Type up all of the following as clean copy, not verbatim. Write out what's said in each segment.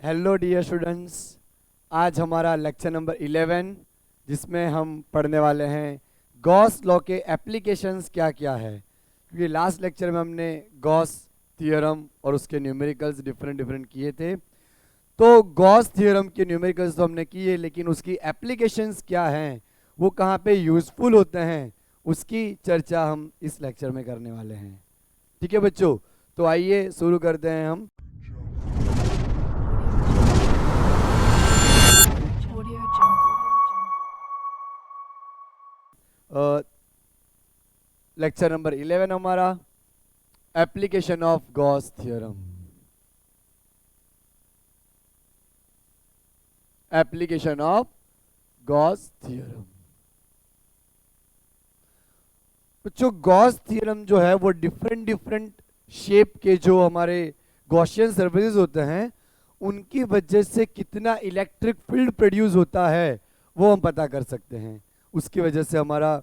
Hello dear students. आज हमारा lecture number 11 जिसमें हम पढ़ने वाले हैं गॉस लॉ के एप्लीकेशंस क्या क्या है। क्योंकि लास्ट लेक्चर में हमने गॉस थ्योरम और उसके न्यूमेरिकल्स डिफरेंट डिफरेंट किए थे। तो गॉस थ्योरम के न्यूमेरिकल्स तो हमने किए, लेकिन उसकी एप्लीकेशंस क्या हैं, वो कहाँ पे यूज़फुल होते हैं, उसकी चर्चा हम इस लेक्चर में करने वाले हैं। ठीक है बच्चों, तो आइए शुरू करते हैं हम। लेक्चर नंबर 11 हमारा application of Gauss theorem. Application of Gauss theorem. बच्चों, गॉस थ्योरम जो है वो डिफरेंट डिफरेंट शेप के जो हमारे गॉसियन सरफेसेस होते हैं उनकी वजह से कितना इलेक्ट्रिक फील्ड प्रोड्यूस होता है वो हम पता कर सकते हैं। उसकी वजह से हमारा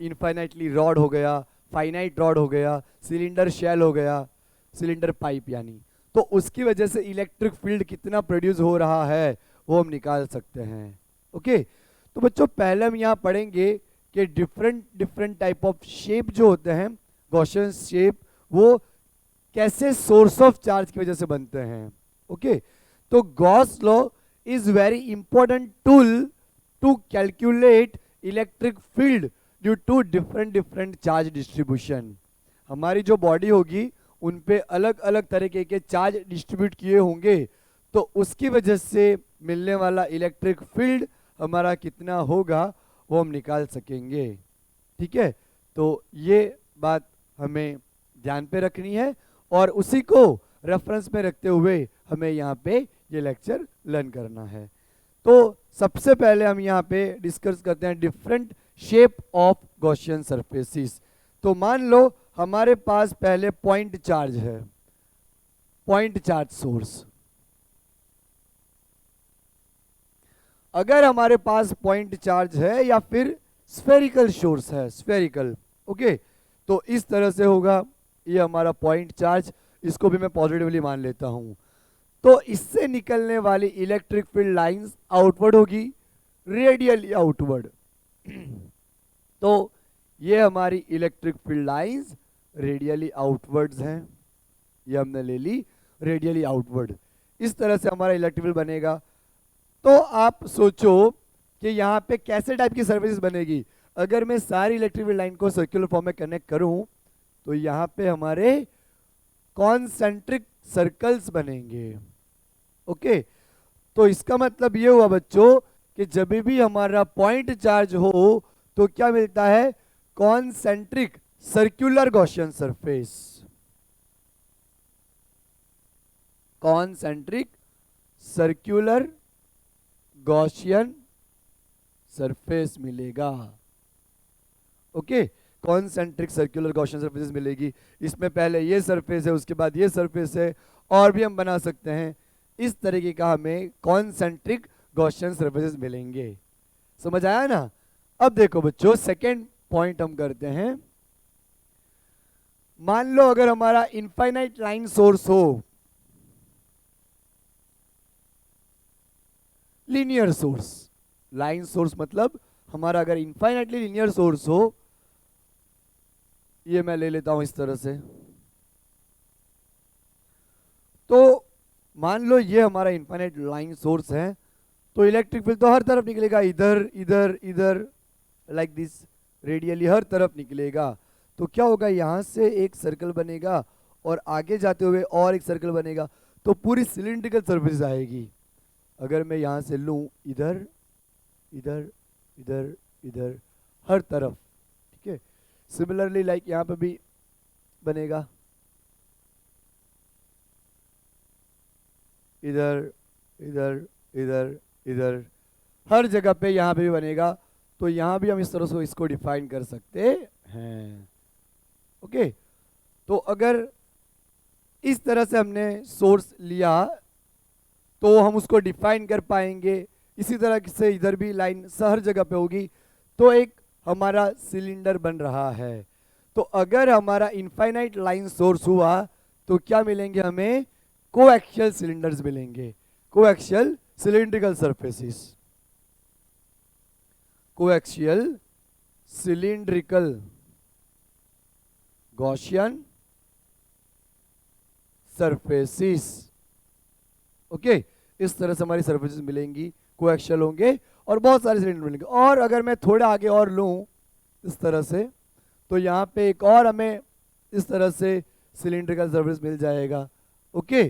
इनफाइनाइटली रॉड हो गया, फाइनाइट रॉड हो गया, सिलेंडर शेल हो गया, सिलेंडर पाइप यानी, तो उसकी वजह से इलेक्ट्रिक फील्ड कितना प्रोड्यूस हो रहा है वो हम निकाल सकते हैं। ओके, तो बच्चों पहले हम यहाँ पढ़ेंगे कि different different type of shape जो होते हैं गॉसियन शेप, वो कैसे सोर्स ऑफ चार्ज की वजह से बनते हैं। ओके, तो Gauss law is very important tool to calculate electric field due to different different charge distribution. हमारी जो बॉडी होगी उन पे अलग अलग तरीके के चार्ज डिस्ट्रीब्यूट किए होंगे, तो उसकी वजह से मिलने वाला इलेक्ट्रिक फील्ड हमारा कितना होगा वो हम निकाल सकेंगे। ठीक है, तो ये बात हमें ध्यान पे रखनी है और उसी को रेफरेंस में रखते हुए हमें यहाँ पे ये लेक्चर लर्न करना है। तो सबसे पहले हम यहाँ पे डिस्कस करते हैं different shape of Gaussian surfaces. तो मान लो हमारे पास पहले पॉइंट चार्ज है, पॉइंट चार्ज सोर्स। अगर हमारे पास पॉइंट चार्ज है या फिर स्फेरिकल सोर्स है, स्फेरिकल, ओके, तो इस तरह से होगा। ये हमारा पॉइंट चार्ज, इसको भी मैं पॉजिटिवली मान लेता हूं। तो इससे निकलने वाली इलेक्ट्रिक फील्ड लाइंस आउटवर्ड होगी, रेडियली आउटवर्ड। तो ये हमारी electric field lines radially outwards हैं, ये हमने ले ली रेडियली आउटवर्ड। इस तरह से हमारा इलेक्ट्रिक फील्ड बनेगा। तो आप सोचो कि यहाँ पे कैसे टाइप की सर्फेस बनेगी। अगर मैं सारी इलेक्ट्रिक फील्ड लाइन को सर्कुलर फॉर्म में कनेक्ट करूं तो यहाँ पे हमारे कॉन्सेंट्रिक सर्कल्स बनेंगे। ओके, तो इसका मतलब ये हुआ बच्चों कि जब भी हमारा पॉइंट चार्ज हो तो क्या मिलता है, concentric circular Gaussian surface, concentric circular Gaussian surface मिलेगा। Okay, concentric circular Gaussian surface मिलेगी। इसमें पहले ये सरफेस है, उसके बाद ये सरफेस है, और भी हम बना सकते हैं। इस तरीके का हमें कॉन्सेंट्रिक गॉसियन सरफेसेस मिलेंगे। समझ आया ना। अब देखो बच्चों, सेकेंड पॉइंट हम करते हैं। मान लो अगर हमारा इनफाइनाइट लाइन सोर्स हो, लीनियर सोर्स, लाइन सोर्स मतलब हमारा अगर इनफाइनाइटली लीनियर सोर्स हो, ये मैं ले लेता हूं इस तरह से। तो मान लो ये हमारा इनफाइनाइट लाइन सोर्स है, तो इलेक्ट्रिक फील्ड तो हर तरफ निकलेगा, इधर इधर इधर, लाइक दिस, रेडियली हर तरफ निकलेगा। तो क्या होगा, यहां से एक सर्कल बनेगा और आगे जाते हुए और एक सर्कल बनेगा, तो पूरी सिलिंड्रिकल सर्फेस आएगी। अगर मैं यहां से लूं, इधर इधर इधर इधर हर तरफ, ठीक है। सिमिलरली लाइक यहां पे भी बनेगा, इधर इधर इधर इधर, हर जगह पे यहां पे भी बनेगा। तो यहां भी हम इस तरह से इसको डिफाइन कर सकते हैं। ओके, तो अगर इस तरह से हमने सोर्स लिया तो हम उसको डिफाइन कर पाएंगे। इसी तरह से इधर भी लाइन हर जगह पे होगी, तो एक हमारा सिलेंडर बन रहा है। तो अगर हमारा इनफाइनाइट लाइन सोर्स हुआ तो क्या मिलेंगे हमें, कोएक्सियल सिलेंडर्स मिलेंगे, coaxial cylindrical surfaces, coaxial cylindrical Gaussian surfaces. Okay, इस तरह से हमारी सरफेसेस मिलेंगी, कोएक्सियल होंगे और बहुत सारे सिलेंडर मिलेंगे। और अगर मैं थोड़ा आगे और लूं इस तरह से, तो यहाँ पे एक और हमें इस तरह से सिलिंड्रिकल सरफेस मिल जाएगा। ओके,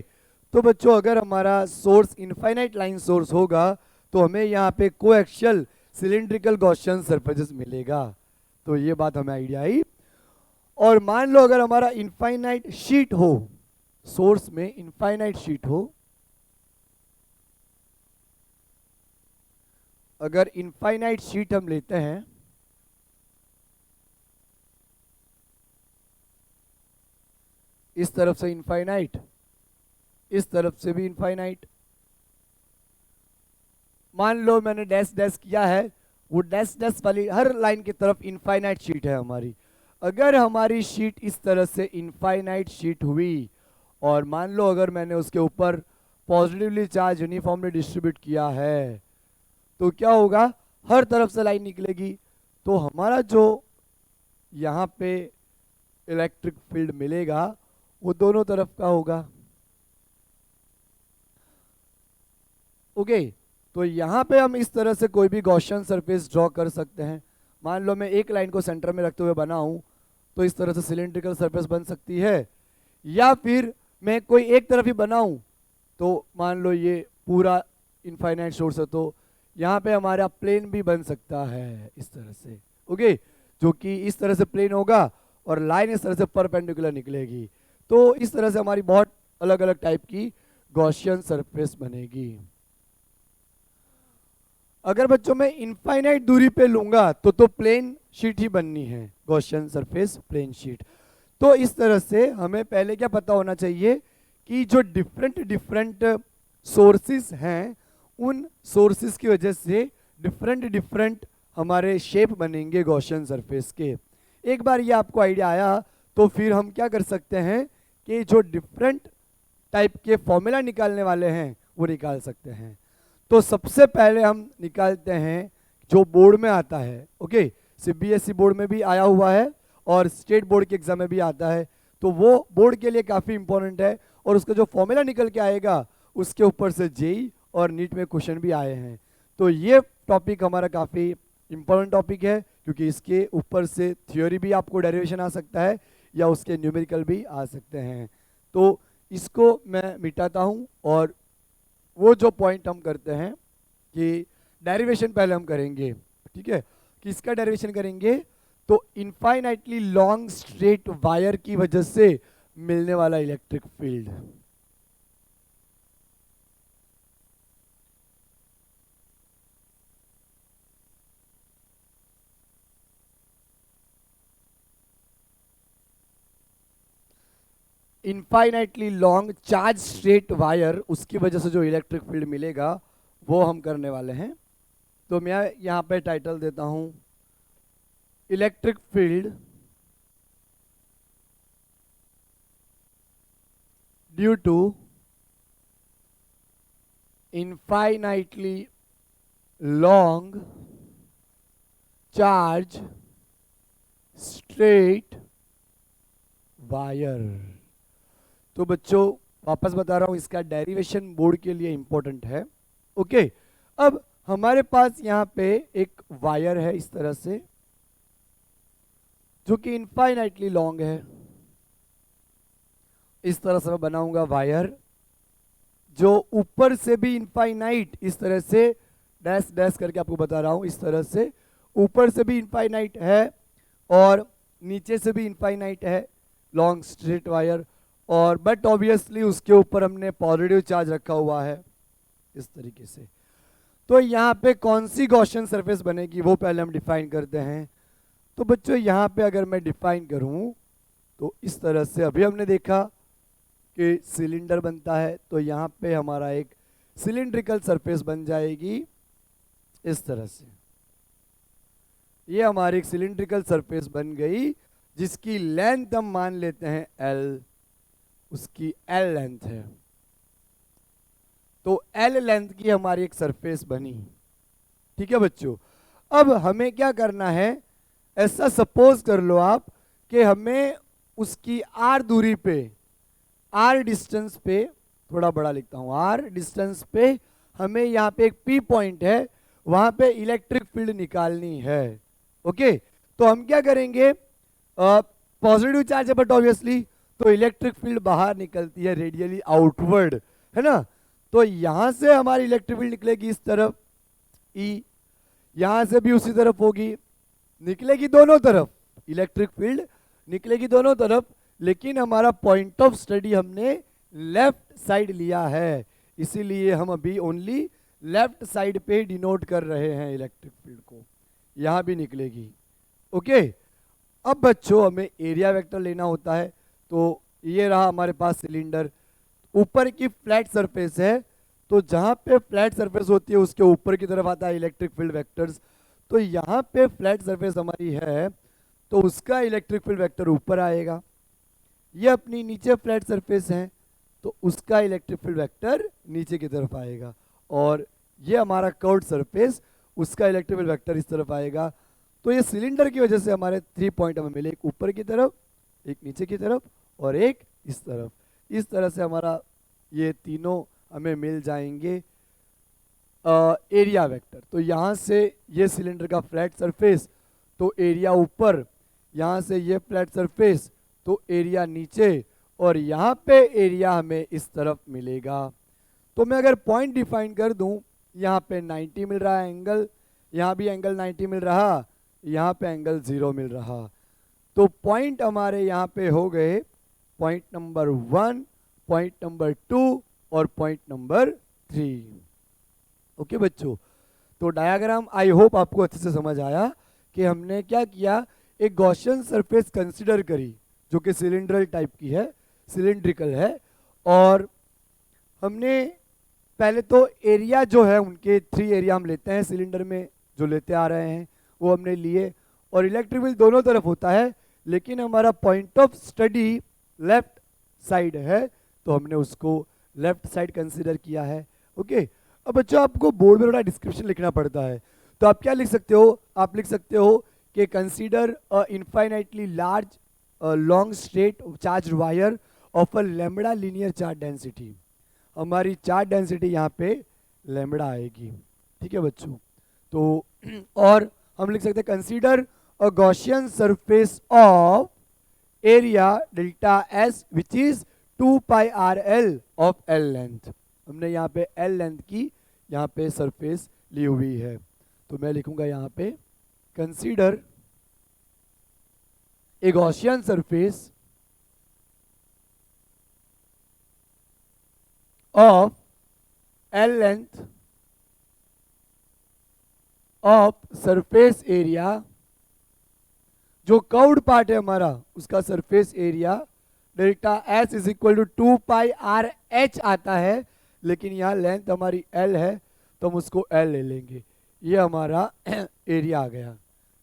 तो बच्चों अगर हमारा सोर्स इनफाइनाइट लाइन सोर्स होगा तो हमें यहाँ पे कोएक्सियल सिलिंड्रिकल गॉसियन सरफेसेस मिलेगा। तो ये बात हमें आइडिया आई। और मान लो अगर हमारा इनफाइनाइट शीट हो, सोर्स में इनफाइनाइट शीट हो, अगर इनफाइनाइट शीट हम लेते हैं, इस तरफ से इनफाइनाइट, इस तरफ से भी इनफाइनाइट, मान लो मैंने डैश डैश किया है, वो डैश डैश वाली हर लाइन की तरफ इनफाइनाइट शीट है हमारी। अगर हमारी शीट इस तरह से इनफाइनाइट शीट हुई और मान लो अगर मैंने उसके ऊपर पॉजिटिवली चार्ज यूनिफॉर्मली डिस्ट्रीब्यूट किया है, तो क्या होगा, हर तरफ से लाइन निकलेगी। तो हमारा जो यहाँ पे इलेक्ट्रिक फील्ड मिलेगा वो दोनों तरफ का होगा। ओके, तो यहाँ पे हम इस तरह से कोई भी गॉसियन सरफेस ड्रॉ कर सकते हैं। मान लो मैं एक लाइन को सेंटर में रखते हुए बनाऊं तो इस तरह से सिलिंड्रिकल सरफेस बन सकती है, या फिर मैं कोई एक तरफ ही बनाऊं तो मान लो ये पूरा इनफाइनाइट सोर्स है, तो यहाँ पे हमारा प्लेन भी बन सकता है इस तरह से। ओके, जो कि इस तरह से प्लेन होगा और लाइन इस तरह से परपेंडिकुलर निकलेगी। तो इस तरह से हमारी बहुत अलग अलग टाइप की गॉसियन सरफेस बनेगी। अगर बच्चों मैं इनफाइनाइट दूरी पे लूंगा तो प्लेन शीट ही बननी है, गॉसियन सरफेस प्लेन शीट। तो इस तरह से हमें पहले क्या पता होना चाहिए कि जो डिफरेंट डिफरेंट सोर्सेस हैं, उन सोर्सेस की वजह से डिफरेंट डिफरेंट हमारे शेप बनेंगे गॉसियन सरफेस के। एक बार ये आपको आइडिया आया तो फिर हम क्या कर सकते हैं कि जो डिफरेंट टाइप के फॉर्मूला निकालने वाले हैं वो निकाल सकते हैं। तो सबसे पहले हम निकालते हैं जो बोर्ड में आता है। ओके, सीबीएसई बोर्ड में भी आया हुआ है और स्टेट बोर्ड के एग्जाम में भी आता है, तो वो बोर्ड के लिए काफ़ी इंपॉर्टेंट है। और उसका जो फॉर्मूला निकल के आएगा उसके ऊपर से जेई और नीट में क्वेश्चन भी आए हैं। तो ये टॉपिक हमारा काफ़ी इंपॉर्टेंट टॉपिक है, क्योंकि इसके ऊपर से थ्योरी भी आपको डेरिवेशन आ सकता है या उसके न्यूमेरिकल भी आ सकते हैं। तो इसको मैं मिटाता हूँ और वो जो पॉइंट हम करते हैं कि डेरिवेशन पहले हम करेंगे। ठीक है, किसका डेरिवेशन करेंगे, तो इनफाइनाइटली लॉन्ग स्ट्रेट वायर की वजह से मिलने वाला electric field. Infinitely long charge straight wire, उसकी वजह से जो इलेक्ट्रिक फील्ड मिलेगा वो हम करने वाले हैं। तो मैं यहाँ पे टाइटल देता हूँ electric field due to infinitely long charge straight wire. तो बच्चों वापस बता रहा हूं, इसका डेरिवेशन बोर्ड के लिए इंपॉर्टेंट है। ओके, अब हमारे पास यहाँ पे एक वायर है इस तरह से, जो कि इनफाइनाइटली लॉन्ग है। इस तरह से मैं बनाऊंगा वायर जो ऊपर से भी इनफाइनाइट, इस तरह से डैश डैश करके आपको बता रहा हूं, इस तरह से ऊपर से भी इनफाइनाइट है और नीचे से भी इनफाइनाइट है, लॉन्ग स्ट्रेट वायर। और बट ऑब्वियसली उसके ऊपर हमने पॉजिटिव चार्ज रखा हुआ है इस तरीके से। तो यहाँ पे कौन सी गॉसियन सरफेस बनेगी वो पहले हम डिफाइन करते हैं। तो बच्चों यहाँ पे अगर मैं डिफाइन करूँ तो इस तरह से, अभी हमने देखा कि सिलेंडर बनता है, तो यहाँ पे हमारा एक सिलिंड्रिकल सरफेस बन जाएगी इस तरह से। ये हमारी एक सिलिंड्रिकल सरफेस बन गई जिसकी लेंथ हम मान लेते हैं L, उसकी L लेंथ है। तो एल लेंथ की हमारी एक सरफेस बनी। ठीक है बच्चों, अब हमें क्या करना है, ऐसा सपोज कर लो आप कि हमें उसकी आर दूरी पे, आर डिस्टेंस पे, थोड़ा बड़ा लिखता हूं, आर डिस्टेंस पे हमें यहाँ पे एक पी पॉइंट है, वहां पे इलेक्ट्रिक फील्ड निकालनी है। ओके, तो हम क्या करेंगे, पॉजिटिव चार्ज है बट ऑब्वियसली, तो इलेक्ट्रिक फील्ड बाहर निकलती है रेडियली आउटवर्ड, है ना। तो यहां से हमारी इलेक्ट्रिक फील्ड निकलेगी इस तरफ ई, यहां से भी उसी तरफ होगी, निकलेगी दोनों तरफ, इलेक्ट्रिक फील्ड निकलेगी दोनों तरफ, लेकिन हमारा पॉइंट ऑफ स्टडी हमने लेफ्ट साइड लिया है, इसीलिए हम अभी ओनली लेफ्ट साइड पे डिनोट कर रहे हैं इलेक्ट्रिक फील्ड को, यहां भी निकलेगी। ओके, अब बच्चों हमें एरिया वेक्टर लेना होता है, तो ये रहा हमारे पास सिलेंडर, ऊपर की फ्लैट सरफेस है, तो जहां पे फ्लैट सरफेस होती है उसके ऊपर की तरफ आता है इलेक्ट्रिक फील्ड वेक्टर्स, तो यहाँ पे फ्लैट सरफेस हमारी है तो उसका इलेक्ट्रिक फील्ड वेक्टर ऊपर आएगा, ये अपनी नीचे फ्लैट सरफेस है तो उसका इलेक्ट्रिक फील्ड वेक्टर नीचे की तरफ आएगा, और ये हमारा कर्व्ड सरफेस, उसका इलेक्ट्रिक फील्ड वेक्टर इस तरफ आएगा। तो ये सिलेंडर की वजह से हमारे 3 पॉइंट हमें मिले, एक ऊपर की तरफ, एक नीचे की तरफ और एक इस तरफ, इस तरह से हमारा ये तीनों हमें मिल जाएंगे एरिया वेक्टर। तो यहाँ से ये सिलेंडर का फ्लैट सरफेस, तो एरिया ऊपर, यहाँ से ये फ्लैट सरफेस तो एरिया नीचे, और यहाँ पे एरिया हमें इस तरफ मिलेगा। तो मैं अगर पॉइंट डिफाइन कर दूं, यहाँ पे 90 मिल रहा है एंगल, यहाँ भी एंगल 90 मिल रहा, यहाँ पे एंगल 0 मिल रहा, तो पॉइंट हमारे यहाँ पे हो गए पॉइंट नंबर 1, पॉइंट नंबर 2 और पॉइंट नंबर 3। ओके बच्चों, तो डायग्राम आई होप आपको अच्छे से समझ आया कि हमने क्या किया, एक गॉसियन सरफेस कंसीडर करी जो कि सिलेंड्रल टाइप की है, सिलेंड्रिकल है, और हमने पहले तो एरिया जो है उनके 3 एरिया हम लेते हैं सिलेंडर में, जो लेते आ रहे हैं वो हमने लिए, और इलेक्ट्रिक फील्ड दोनों तरफ होता है, लेकिन हमारा point of study left side है तो हमने उसको लेफ्ट साइड कंसीडर किया है। ओके, अब बच्चों आपको बोर्ड में थोड़ा डिस्क्रिप्शन लिखना पड़ता है, तो आप क्या लिख सकते हो, आप लिख सकते हो कि consider a infinitely large long straight charge wire of a lambda linear charge density, हमारी चार्ज डेंसिटी यहाँ पे लैम्बडा आएगी। ठीक है बच्चों, तो और हम लिख सकते हैं consider a Gaussian surface of area delta S which is 2 pi R L of L length, हमने यहाँ पे एल लेंथ की यहाँ पे सरफेस ली हुई है, तो मैं लिखूंगा यहाँ पे consider a Gaussian surface of L length of surface area, जो कर्व्ड पार्ट है हमारा उसका surface area delta S is equal to 2 pi R H आता है, लेकिन यहाँ लेंथ हमारी एल है तो हम उसको एल ले लेंगे, ये हमारा एरिया आ गया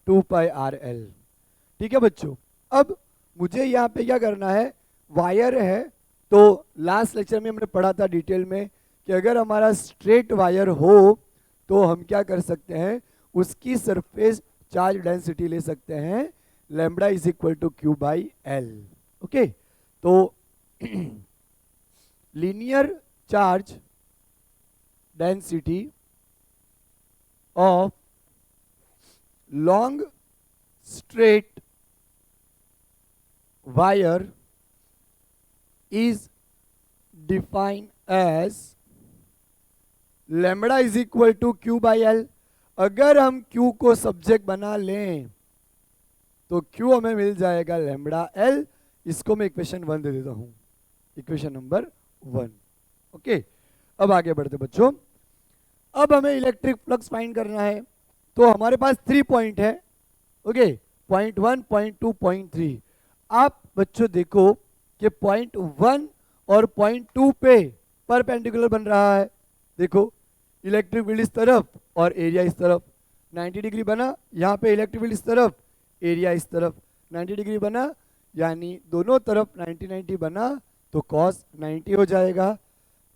2 पाई आर एल। ठीक है बच्चों, अब मुझे यहाँ पे क्या करना है, वायर है, तो लास्ट लेक्चर में हमने पढ़ा था डिटेल में कि अगर हमारा स्ट्रेट वायर हो तो हम क्या कर सकते हैं, उसकी सरफेस चार्ज डेंसिटी ले सकते हैं, lambda is equal to q by l. Okay, तो linear charge density of long straight wire is defined as lambda is equal to q by l। अगर हम q को सब्जेक्ट बना लें तो q हमें मिल जाएगा लैम्बडा l, इसको मैं इक्वेशन 1 दे देता हूं, इक्वेशन नंबर 1। ओके, अब आगे बढ़ते बच्चों, अब हमें इलेक्ट्रिक फ्लक्स फाइंड करना है, तो हमारे पास 3 पॉइंट है। Okay, point 1, point 2, point 3। आप बच्चों देखो कि पॉइंट 1 और पॉइंट 2 पे परपेंडिकुलर बन रहा है, देखो इलेक्ट्रिक फील्ड इस तरफ और एरिया इस तरफ, 90 डिग्री बना, यहाँ पे इलेक्ट्रिक फील्ड इस तरफ, एरिया इस तरफ, 90 डिग्री बना, यानी दोनों तरफ 90 90 बना तो cos 90 हो जाएगा।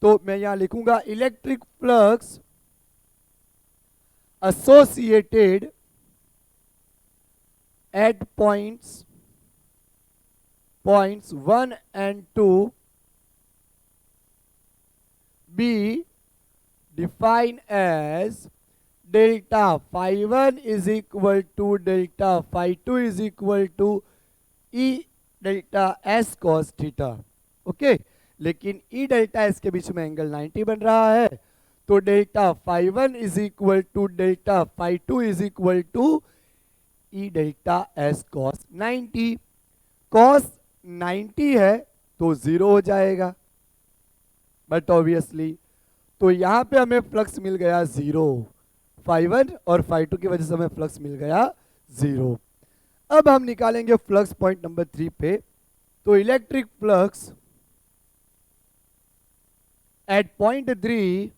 तो मैं यहां लिखूंगा electric flux associated at points 1 and 2 be defined as delta phi 1 is equal to delta phi 2 is equal to E delta S cos theta. Okay, लेकिन E डेल्टा S के बीच में एंगल 90 बन रहा है, तो delta phi 1 is equal to delta phi 2 is equal to E delta S cos 90. cos 90 है तो 0 हो जाएगा, बट ऑब्वियसली तो यहां पे हमें फ्लक्स मिल गया 0, फाई 1 और फाई 2 की वजह से हमें फ्लक्स मिल गया 0. अब हम निकालेंगे फ्लक्स पॉइंट नंबर 3 पे. तो electric flux at point 3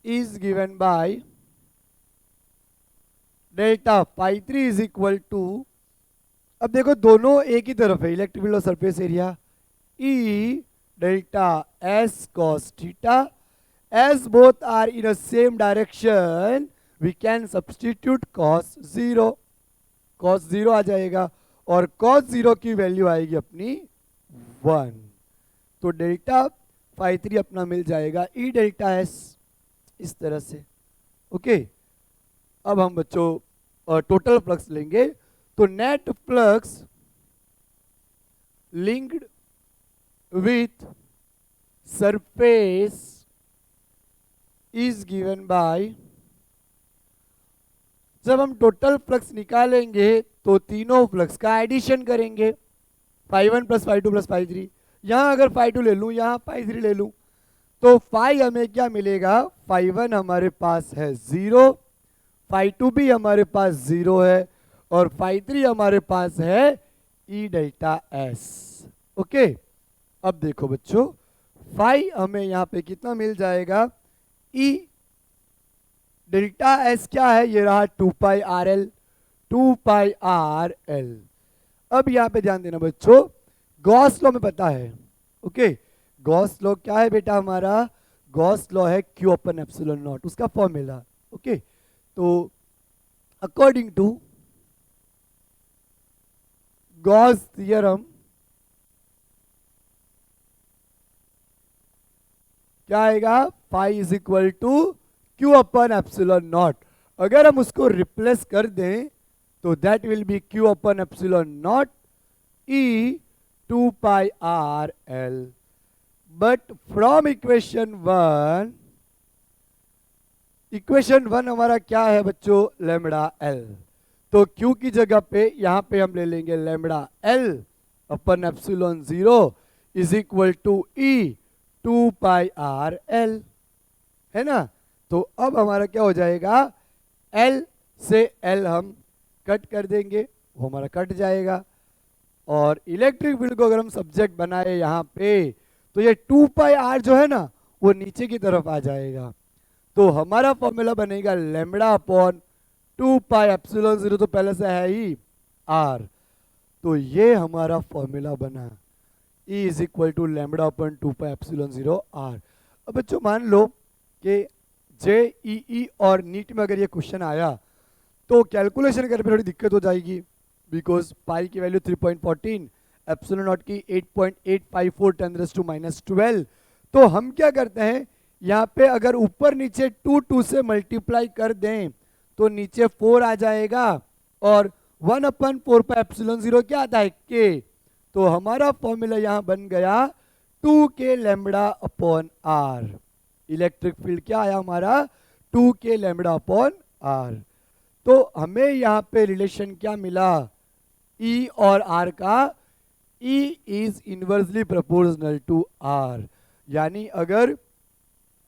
is given by delta phi 3 is equal to, अब देखो दोनों एक ही तरफ है, इलेक्ट्रिक फील्ड और surface area, E delta S cos theta. As both are in the same direction, we can substitute cos 0. cos 0 आ जाएगा और cos 0 की वैल्यू आएगी अपनी 1. तो डेल्टा फाई 3 अपना मिल जाएगा E डेल्टा S इस तरह से. ओके, अब हम बच्चों टोटल फ्लक्स लेंगे. तो net flux linked with surface is given bye, जब हम टोटल फ्लक्स निकालेंगे तो तीनों फ्लक्स का एडिशन करेंगे, phi 1 plus phi 2 plus phi 3. यहां अगर फाई 2 ले लूं, यहां फाई 3 ले लूं, तो फाई हमें क्या मिलेगा, फाई 1 हमारे पास है 0, फाई 2 भी हमारे पास 0 है और फाई 3 हमारे पास है E डेल्टा S. ओके, अब देखो बच्चों, फाई हमें यहां पे कितना मिल जाएगा, E डेल्टा S क्या है, ये रहा 2 पाई RL, 2 पाई RL. अब यहां पे ध्यान देना बच्चों, गॉस लॉ में पता है. ओके, गॉस लॉ क्या है बेटा हमारा, गॉस लॉ है Q अपन एप्सिलॉन नॉट, उसका फॉर्मूला. ओके, तो अकॉर्डिंग टू गॉस थियरम क्या आएगा, phi is equal to Q upon epsilon naught. अगर हम उसको रिप्लेस कर दें तो that will be Q upon epsilon naught E 2 pi RL. But from equation 1 हमारा क्या है बच्चों, लैम्बडा L. तो Q की जगह पे यहां पे हम ले लेंगे lambda L upon epsilon 0 is equal to E 2 pi RL, है ना. तो अब हमारा क्या हो जाएगा, L से L हम कट कर देंगे, वो हमारा कट जाएगा. और इलेक्ट्रिक फील्ड को अगर हम सब्जेक्ट बनाए यहाँ पे, तो ये 2 पाई R जो है ना वो नीचे की तरफ आ जाएगा. तो हमारा फॉर्मूला बनेगा लैम्बडा अपॉन 2 पाई एप्सिलॉन 0, तो पहले से है ही R. तो ये हमारा फॉर्मूला बना, E is equal to lambda upon 2 pi epsilon 0 R. अब बच्चों मान लो कि JEE और नीट में अगर ये क्वेश्चन आया तो कैलकुलेशन करने में थोड़ी दिक्कत हो जाएगी, बिकॉज पाई की वैल्यू 3.14, एप्सिलॉन नॉट की 8.854 10⁻⁻12. तो हम क्या करते हैं, यहाँ पे अगर ऊपर नीचे 2 से मल्टीप्लाई कर दें तो नीचे 4 आ जाएगा और 1 अपन 4 पाई एप्सिलॉन 0 क्या आता है, K. तो हमारा फॉर्मूला यहाँ बन गया 2K lambda upon R. Electric field क्या आया हमारा, 2K लैम्बडा अपॉन R. तो हमें यहाँ पे रिलेशन क्या मिला, E और R का, E is inversely proportional to R. यानी अगर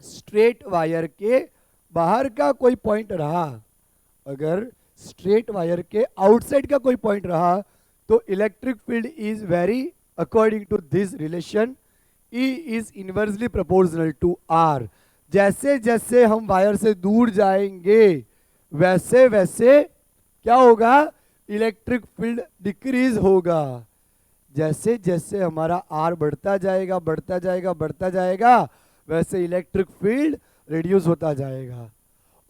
स्ट्रेट वायर के बाहर का कोई पॉइंट रहा, अगर स्ट्रेट वायर के आउटसाइड का कोई पॉइंट रहा, तो electric field is very according to this relation, E is inversely proportional to R. जैसे जैसे हम वायर से दूर जाएंगे वैसे वैसे क्या होगा, इलेक्ट्रिक फील्ड डिक्रीज होगा. जैसे जैसे हमारा आर बढ़ता जाएगा बढ़ता जाएगा बढ़ता जाएगा, वैसे इलेक्ट्रिक फील्ड रिड्यूस होता जाएगा।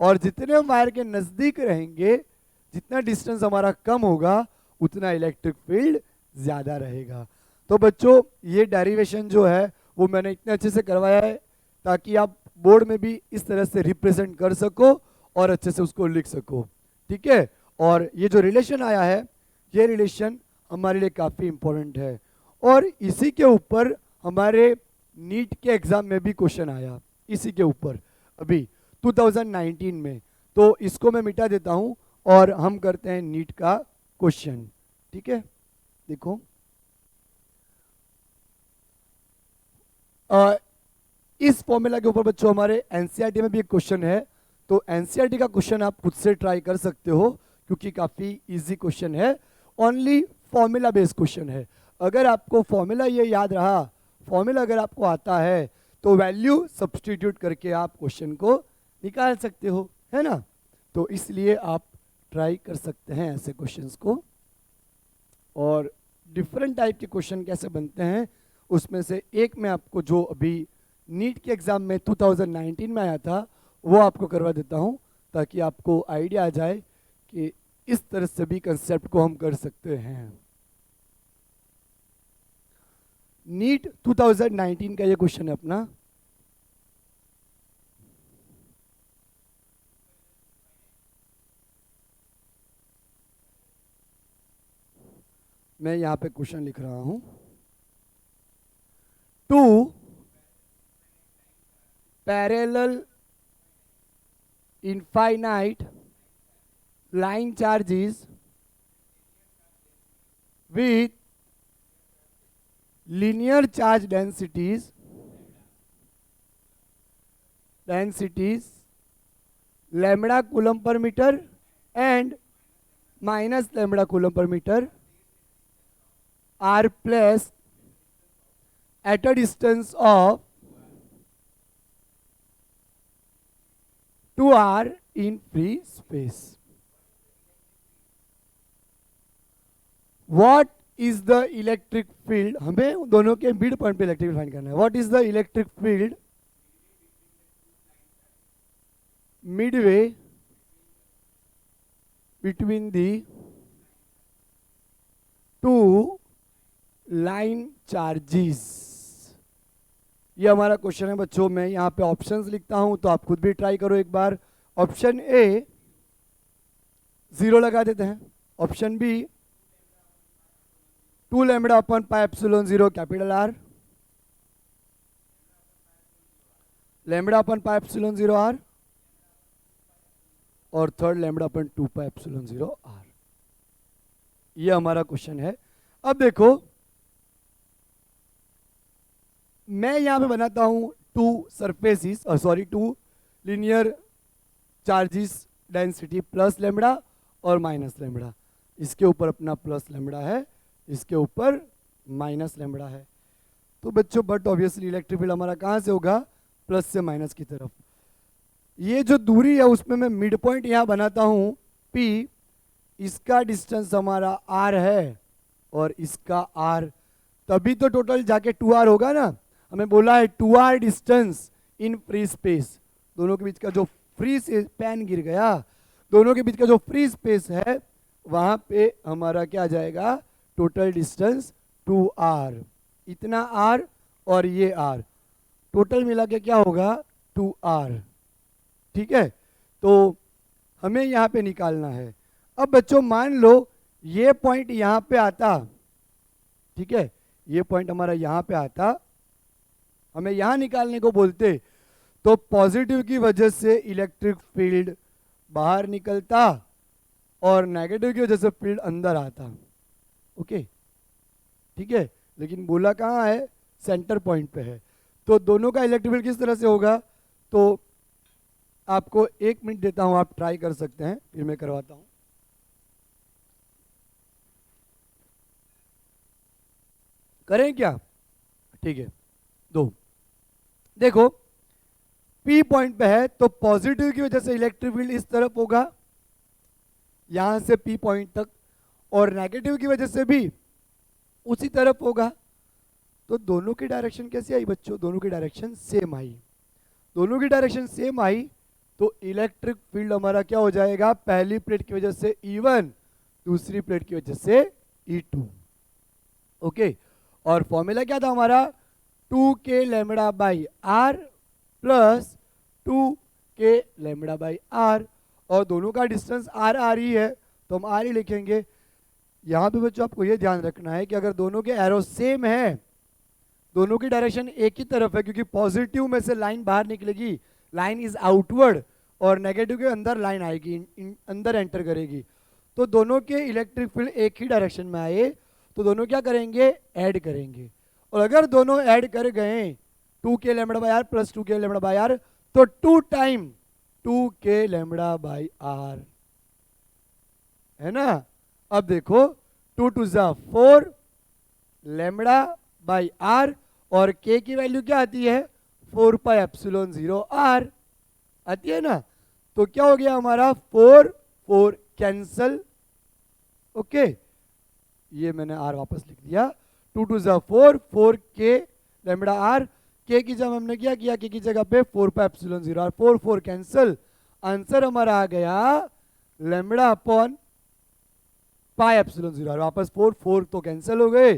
और जितने हम वायर के नजदीक रहेंगे, जितना डिस्टेंस हमारा कम होगा, उतना इलेक्ट्रिक फील्ड ज्यादा रहेगा। तो बच्चों ये डेरिवेशन जो है वो मैंने इतने अच्छे से करवाया है ताकि आप बोर्ड में भी इस तरह से रिप्रेजेंट कर सको और अच्छे से उसको लिख सको, ठीक है। और ये जो रिलेशन आया है, ये रिलेशन हमारे लिए काफ़ी इंपॉर्टेंट है। और इसी के ऊपर हमारे नीट के एग्जाम में भी क्वेश्चन आया, इसी के ऊपर अभी 2019 में। तो इसको मैं मिटा देता हूं और हम करते हैं नीट का क्वेश्चन, ठीक है। देखो इस फॉर्मूला के ऊपर बच्चों हमारे एनसीईआरटी में भी एक क्वेश्चन है, तो एनसीईआरटी का क्वेश्चन आप खुद से ट्राई कर सकते हो क्योंकि काफ़ी इजी क्वेश्चन है, ओनली फॉर्मूला बेस्ड क्वेश्चन है। अगर आपको फॉर्मूला ये याद रहा, फॉर्मूला अगर आपको आता है तो वैल्यू सब्सटीट्यूट करके आप क्वेश्चन को निकाल सकते हो, है ना। तो इसलिए आप ट्राई कर सकते हैं ऐसे क्वेश्चंस को। और डिफरेंट टाइप के क्वेश्चन कैसे बनते हैं उसमें से एक मैं आपको जो अभी नीट के एग्जाम में 2019 में आया था वो आपको करवा देता हूं ताकि आपको आइडिया आ जाए कि इस तरह से भी कंसेप्ट को हम कर सकते हैं। नीट 2019 का ये क्वेश्चन है अपना। मैं यहां पे क्वेश्चन लिख रहा हूं। Two parallel infinite line charges with linear charge densities lambda coulomb per meter and minus lambda coulomb per meter are placed at a distance of 2r in free space. What is the electric field? हमें दोनों के mid point पे electric field find करना है। What is the electric field midway between the two line charges? ये हमारा question है बच्चों। मैं यहाँ पे ऑप्शंस लिखता हूं तो आप खुद भी ट्राई करो एक बार। ऑप्शन ए 0 लगा देते हैं, option B 2 lambda upon pi epsilon 0 capital r, lambda upon pi epsilon 0 r, और third lambda upon 2 pi epsilon 0 r. ये हमारा क्वेश्चन है। अब देखो मैं यहां पे बनाता हूं two surfaces sorry two linear charges density plus lambda और माइनस लैम्बडा। इसके ऊपर अपना प्लस लैम्बडा है, इसके ऊपर माइनस लैम्बडा है। तो बच्चों बट ऑब्वियसली इलेक्ट्रिक फील्ड हमारा कहां से होगा? प्लस से माइनस की तरफ। ये जो दूरी है उसमें मैं मिड पॉइंट यहां बनाता हूं P, इसका डिस्टेंस हमारा R है और इसका R, तभी तो टोटल जाके 2R होगा ना। हमें बोला है 2R distance in free space, दोनों के बीच का जो फ्री स्पैन गिर गया, दोनों के बीच का जो फ्री स्पेस है वहां पे हमारा क्या आ जाएगा? Total distance 2R। इतना R और ये R टोटल मिला के क्या होगा? 2R। ठीक है, तो हमें यहां पे निकालना है। अब बच्चों मान लो ये पॉइंट यहां पे आता, ठीक है, ये पॉइंट हमारा यहां पे आता, हमें यहां निकालने को बोलते, तो पॉजिटिव की वजह से इलेक्ट्रिक फील्ड बाहर निकलता और नेगेटिव की वजह से फील्ड अंदर आता। ओके, ठीक है, लेकिन बोला कहाँ है? सेंटर पॉइंट पे है। तो दोनों का इलेक्ट्रिक फील्ड किस तरह से होगा? तो आपको 1 मिनट देता हूं, आप ट्राई कर सकते हैं, फिर मैं करवाता हूं। करें क्या? ठीक है, दो देखो P पॉइंट पे है तो पॉजिटिव की वजह से इलेक्ट्रिक फील्ड इस तरफ होगा यहां से P पॉइंट तक, और नेगेटिव की वजह से भी उसी तरफ होगा। तो दोनों की डायरेक्शन कैसे आई बच्चों? दोनों की डायरेक्शन सेम आई। दोनों की डायरेक्शन सेम आई तो इलेक्ट्रिक फील्ड हमारा क्या हो जाएगा? पहली प्लेट की वजह से E1, दूसरी प्लेट की वजह से E2। ओके, और फॉर्मूला क्या था हमारा? 2k lambda by R plus 2k lambda by R, और दोनों का डिस्टेंस आर आर ही है तो हम आर ही लिखेंगे। यहां पे बच्चों आपको ये ध्यान रखना है कि अगर दोनों के एरो सेम है, दोनों की डायरेक्शन एक ही तरफ है, क्योंकि पॉजिटिव में से लाइन बाहर निकलेगी, लाइन इज आउटवर्ड, और नेगेटिव के अंदर लाइन आएगी, अंदर एंटर करेगी। तो दोनों के इलेक्ट्रिक फील्ड एक ही डायरेक्शन में आए तो दोनों क्या करेंगे? ऐड करेंगे। और अगर दोनों ऐड कर गए 2k lambda by R plus 2k lambda by R, तो 2 time 2k lambda by are, है ना। अब देखो 2 टू जा 4 लैम्बडा बाई आर, और k की वैल्यू क्या आती है? 4 पाई एप्सिलॉन 0 आर आती है ना। तो क्या हो गया हमारा? 4 4 कैंसल। ओके, ये मैंने आर वापस लिख दिया। 2 टू जा 4 4 के लैम्बडा आर, के की जब हमने क्या किया? के की जगह पे 4 pi epsilon 0 R, 4 4 cancel. Answer हमारा आ गया lambda upon pi epsilon 0 R. वापस 4 4 तो कैंसिल हो गए,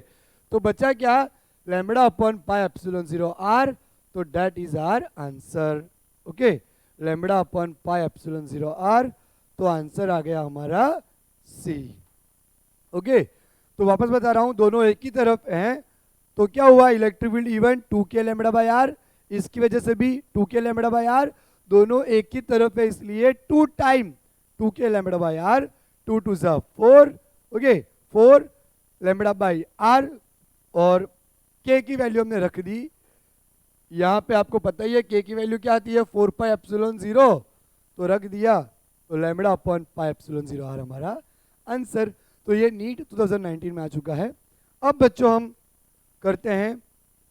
तो बचा क्या? Lambda upon pi epsilon 0 r. तो that is our answer. Okay, lambda upon pi epsilon 0 r, तो आंसर आ गया हमारा सी। ओके, तो वापस बता रहा हूं, दोनों एक ही तरफ हैं तो क्या हुआ? Electric field even 2k lambda by R, इसकी वजह से भी 2k लैम्बडा बाई आर, दोनों एक ही तरफ है इसलिए 2 time 2k lambda by R, 2 two जा 4, ओके 4 लैम्बडा बाई आर, और k की वैल्यू हमने रख दी। यहां पे आपको पता ही है k की वैल्यू क्या आती है? 4 पाई एप्सिलॉन 0, तो रख दिया, तो lambda upon pi epsilon 0 R हमारा आंसर। तो ये नीट 2019 में आ चुका है। अब बच्चों हम करते हैं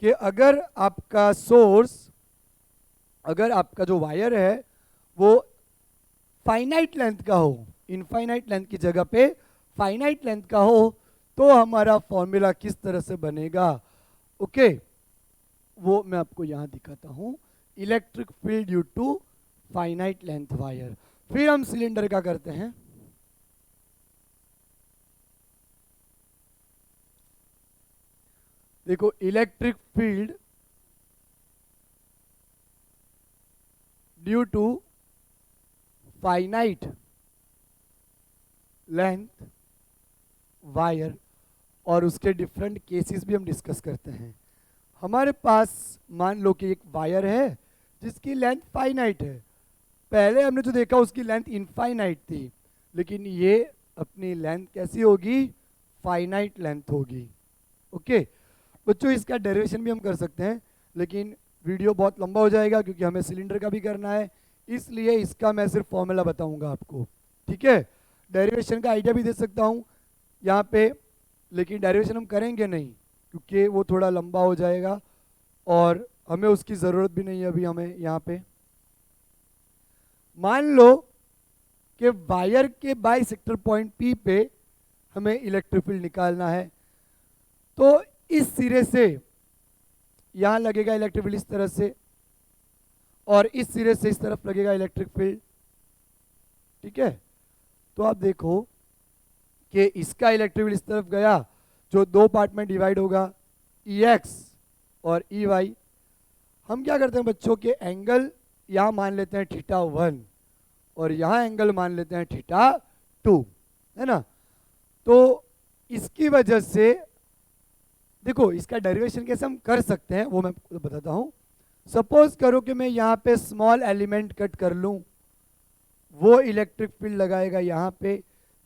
कि अगर आपका सोर्स, अगर आपका जो वायर है वो फाइनाइट लेंथ का हो, इनफाइनाइट लेंथ की जगह पे फाइनाइट लेंथ का हो, तो हमारा फॉर्मूला किस तरह से बनेगा? ओके, वो मैं आपको यहां दिखाता हूं। Electric field due to finite length wire. फिर हम सिलेंडर का करते हैं। देखो, electric field due to finite length wire, और उसके डिफरेंट केसेस भी हम डिस्कस करते हैं। हमारे पास मान लो कि एक वायर है जिसकी लेंथ फाइनाइट है। पहले हमने जो देखा उसकी लेंथ इनफाइनाइट थी, लेकिन ये अपनी लेंथ कैसी होगी? फाइनाइट लेंथ होगी। ओके बच्चों, इसका डेरिवेशन भी हम कर सकते हैं, लेकिन वीडियो बहुत लंबा हो जाएगा क्योंकि हमें सिलेंडर का भी करना है, इसलिए इसका मैं सिर्फ फॉर्मूला बताऊंगा आपको। ठीक है, डेरिवेशन का आइडिया भी दे सकता हूं यहाँ पे, लेकिन डेरिवेशन हम करेंगे नहीं क्योंकि वो थोड़ा लंबा हो जाएगा और हमें उसकी ज़रूरत भी नहीं है अभी। हमें यहाँ पे मान लो कि वायर के बाई सेक्टर पॉइंट P पे हमें इलेक्ट्रिक फील्ड निकालना है, तो इस सिरे से यहां लगेगा इलेक्ट्रिक फील्ड इस तरह से, और इस सिरे से इस तरफ लगेगा इलेक्ट्रिक फील्ड। ठीक है, तो आप देखो कि इसका इलेक्ट्रिक फील्ड इस तरफ गया, जो दो पार्ट में डिवाइड होगा, EX और EY। हम क्या करते हैं बच्चों के, एंगल यहां मान लेते हैं θ1 और यहां एंगल मान लेते हैं θ2, है ना। तो इसकी वजह से देखो, इसका डेरिवेशन कैसे हम कर सकते हैं वो मैं बताता हूं। सपोज करो कि मैं यहाँ पे स्मॉल एलिमेंट कट कर लूं, वो इलेक्ट्रिक फील्ड लगाएगा यहाँ पे,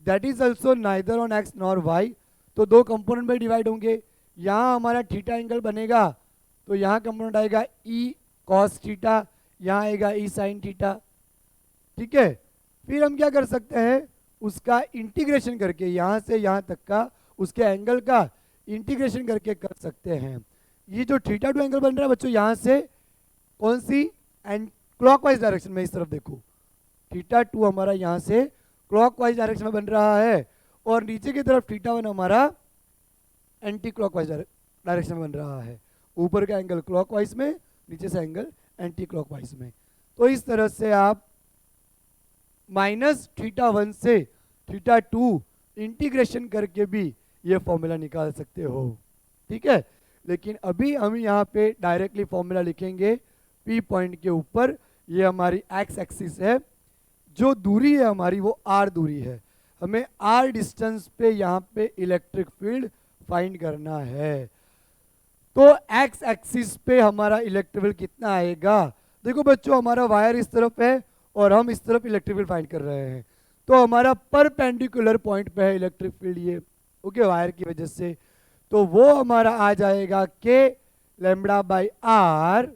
that is also neither on X nor Y, तो दो कंपोनेंट में डिवाइड होंगे। यहाँ हमारा थीटा एंगल बनेगा, तो यहाँ कंपोनेंट आएगा E cos थीटा, यहाँ आएगा E sin थीटा। ठीक है, फिर हम क्या कर सकते हैं, उसका इंटीग्रेशन करके यहाँ से यहाँ तक का उसके एंगल का इंटीग्रेशन करके कर सकते हैं। ये जो θ2 एंगल बन रहा है बच्चों, यहाँ से कौन सी एंड क्लॉकवाइज डायरेक्शन में, इस तरफ देखो, θ2 हमारा यहाँ से क्लॉकवाइज डायरेक्शन में बन रहा है, और नीचे की तरफ θ1 हमारा एंटी क्लॉकवाइज डायरेक्शन में बन रहा है, ऊपर का एंगल क्लॉकवाइज में, नीचे से एंगल एंटी क्लॉकवाइज में। तो इस तरह से आप -θ1 से θ2 इंटीग्रेशन करके भी ये फॉर्मूला निकाल सकते हो, ठीक है। लेकिन अभी हम यहाँ पे डायरेक्टली फॉर्मूला लिखेंगे पी पॉइंट के ऊपर। ये हमारी एक्स एक्सिस है, जो दूरी है हमारी वो आर दूरी है, हमें आर डिस्टेंस पे यहाँ पे इलेक्ट्रिक फील्ड फाइंड करना है। तो एक्स एक्सिस पे हमारा इलेक्ट्रिक फील्ड कितना आएगा, देखो बच्चों हमारा वायर इस तरफ है और हम इस तरफ इलेक्ट्रिक फील्ड फाइंड कर रहे हैं, तो हमारा परपेंडिकुलर पॉइंट पे है इलेक्ट्रिक फील्ड ये, ओके, वायर की वजह से। तो वो हमारा आ जाएगा k lambda by are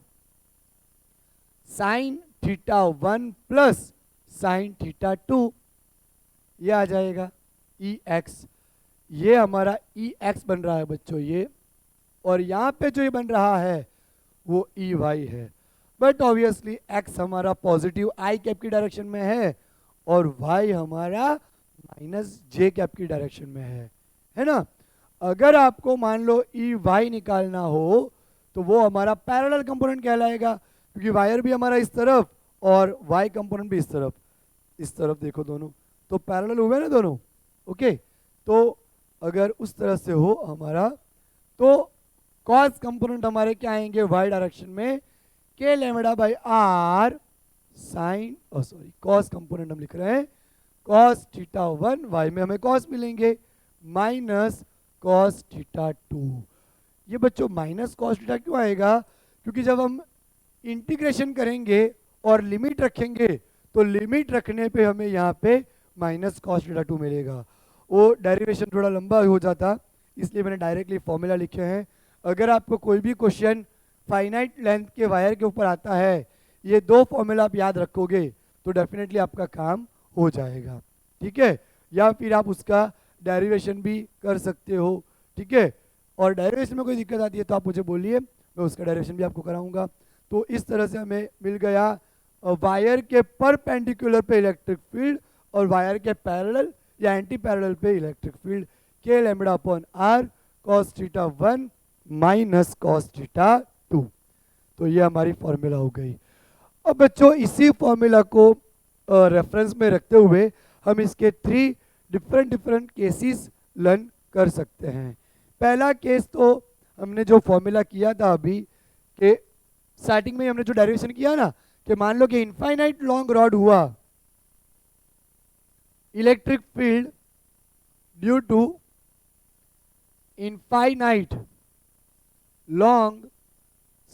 sine θ1 plus sine θ2, ये आ जाएगा ई एक्स। ये हमारा ई एक्स बन रहा है बच्चों ये, और यहाँ पे जो ये बन रहा है वो ई वाई है। बट ऑब्वियसली एक्स हमारा पॉजिटिव आई कैप की डायरेक्शन में है और वाई हमारा माइनस जे कैप की डायरेक्शन में है ना। अगर आपको मान लो ई वाई निकालना हो तो वो हमारा पैरेलल कंपोनेंट कहलाएगा, क्योंकि वायर भी हमारा इस तरफ और वाई कंपोनेंट भी इस तरफ देखो दोनों, तो पैरेलल हुए ना दोनों, ओके। तो अगर उस तरह से हो हमारा, तो कॉस कंपोनेंट हमारे क्या आएंगे वाई डायरेक्शन में, k lambda by are sine, sorry cos component हम लिख रहे हैं कॉस θ1, वाई में हमें कॉस मिलेंगे, माइनस कॉस θ2। ये बच्चों माइनस कॉस थीटा क्यों आएगा, क्योंकि जब हम इंटीग्रेशन करेंगे और लिमिट रखेंगे तो लिमिट रखने पे हमें यहाँ पे माइनस कॉस θ2 मिलेगा। वो डेरिवेशन थोड़ा लंबा हो जाता, इसलिए मैंने डायरेक्टली फॉर्मूला लिखे हैं। अगर आपको कोई भी क्वेश्चन फाइनाइट लेंथ के वायर के ऊपर आता है, ये दो फॉर्मूला आप याद रखोगे तो डेफिनेटली आपका काम हो जाएगा, ठीक है। या फिर आप उसका डेरिवेशन भी कर सकते हो, ठीक है। और डेरिवेशन में कोई दिक्कत आती है तो आप मुझे बोलिए, मैं उसका डेरिवेशन भी आपको कराऊंगा। तो इस तरह से हमें मिल गया वायर के परपेंडिकुलर पे इलेक्ट्रिक फील्ड और वायर के पैरेलल या एंटी पैरेलल पे electric field, k lambda upon r cos θ1 minus cos θ2। तो ये हमारी फॉर्मूला हो गई। अब बच्चों इसी फॉर्मूला को रेफरेंस में रखते हुए हम इसके 3 डिफरेंट केसेस लर्न कर सकते हैं। पहला केस तो हमने जो फॉर्मूला किया था अभी के स्टार्टिंग में हमने जो डेरिवेशन किया ना, कि मान लो कि इनफाइनाइट लॉन्ग रॉड हुआ, electric field due to infinite long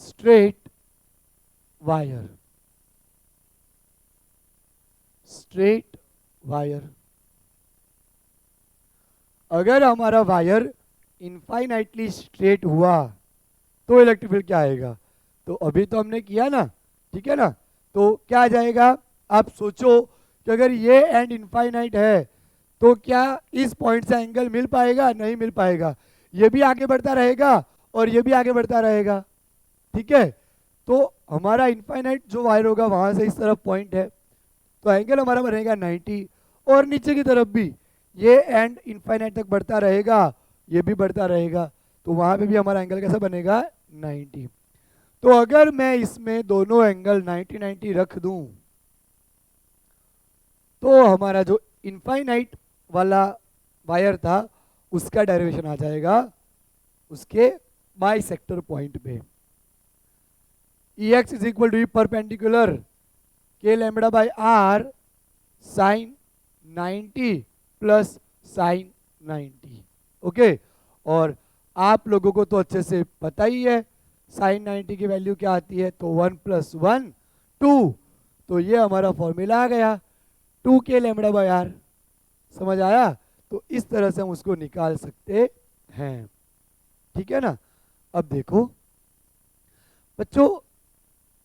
straight wire, straight wire. अगर हमारा वायर इनफाइनाइटली स्ट्रेट हुआ तो इलेक्ट्रिक फील्ड क्या आएगा, तो अभी तो हमने किया ना, ठीक है ना। तो क्या आ जाएगा, आप सोचो कि अगर ये एंड इनफाइनाइट है तो क्या इस पॉइंट से एंगल मिल पाएगा, नहीं मिल पाएगा। ये भी आगे बढ़ता रहेगा और ये भी आगे बढ़ता रहेगा, ठीक है। तो हमारा इनफाइनाइट जो वायर होगा वहां से इस तरफ पॉइंट है, तो एंगल हमारा बनेगा 90, और नीचे की तरफ भी ये एंड इनफाइनाइट तक बढ़ता रहेगा, ये भी बढ़ता रहेगा, तो वहां पे भी हमारा एंगल कैसा बनेगा 90। तो अगर मैं इसमें दोनों एंगल 90-90 रख दूं तो हमारा जो इनफाइनाइट वाला वायर था उसका डेरिवेशन आ जाएगा उसके बाइसेक्टर पॉइंट पे। Ex is equal to perpendicular k lambda by are sine 90 plus sine 90, okay. और आप लोगों को तो अच्छे से पता ही है साइन 90 की वैल्यू क्या आती है, तो 1 + 1 2, तो ये हमारा फॉर्मूला आ गया 2 के लैम्बडा बाई आर, समझ आया। तो इस तरह से हम उसको निकाल सकते हैं, ठीक है ना। अब देखो बच्चों,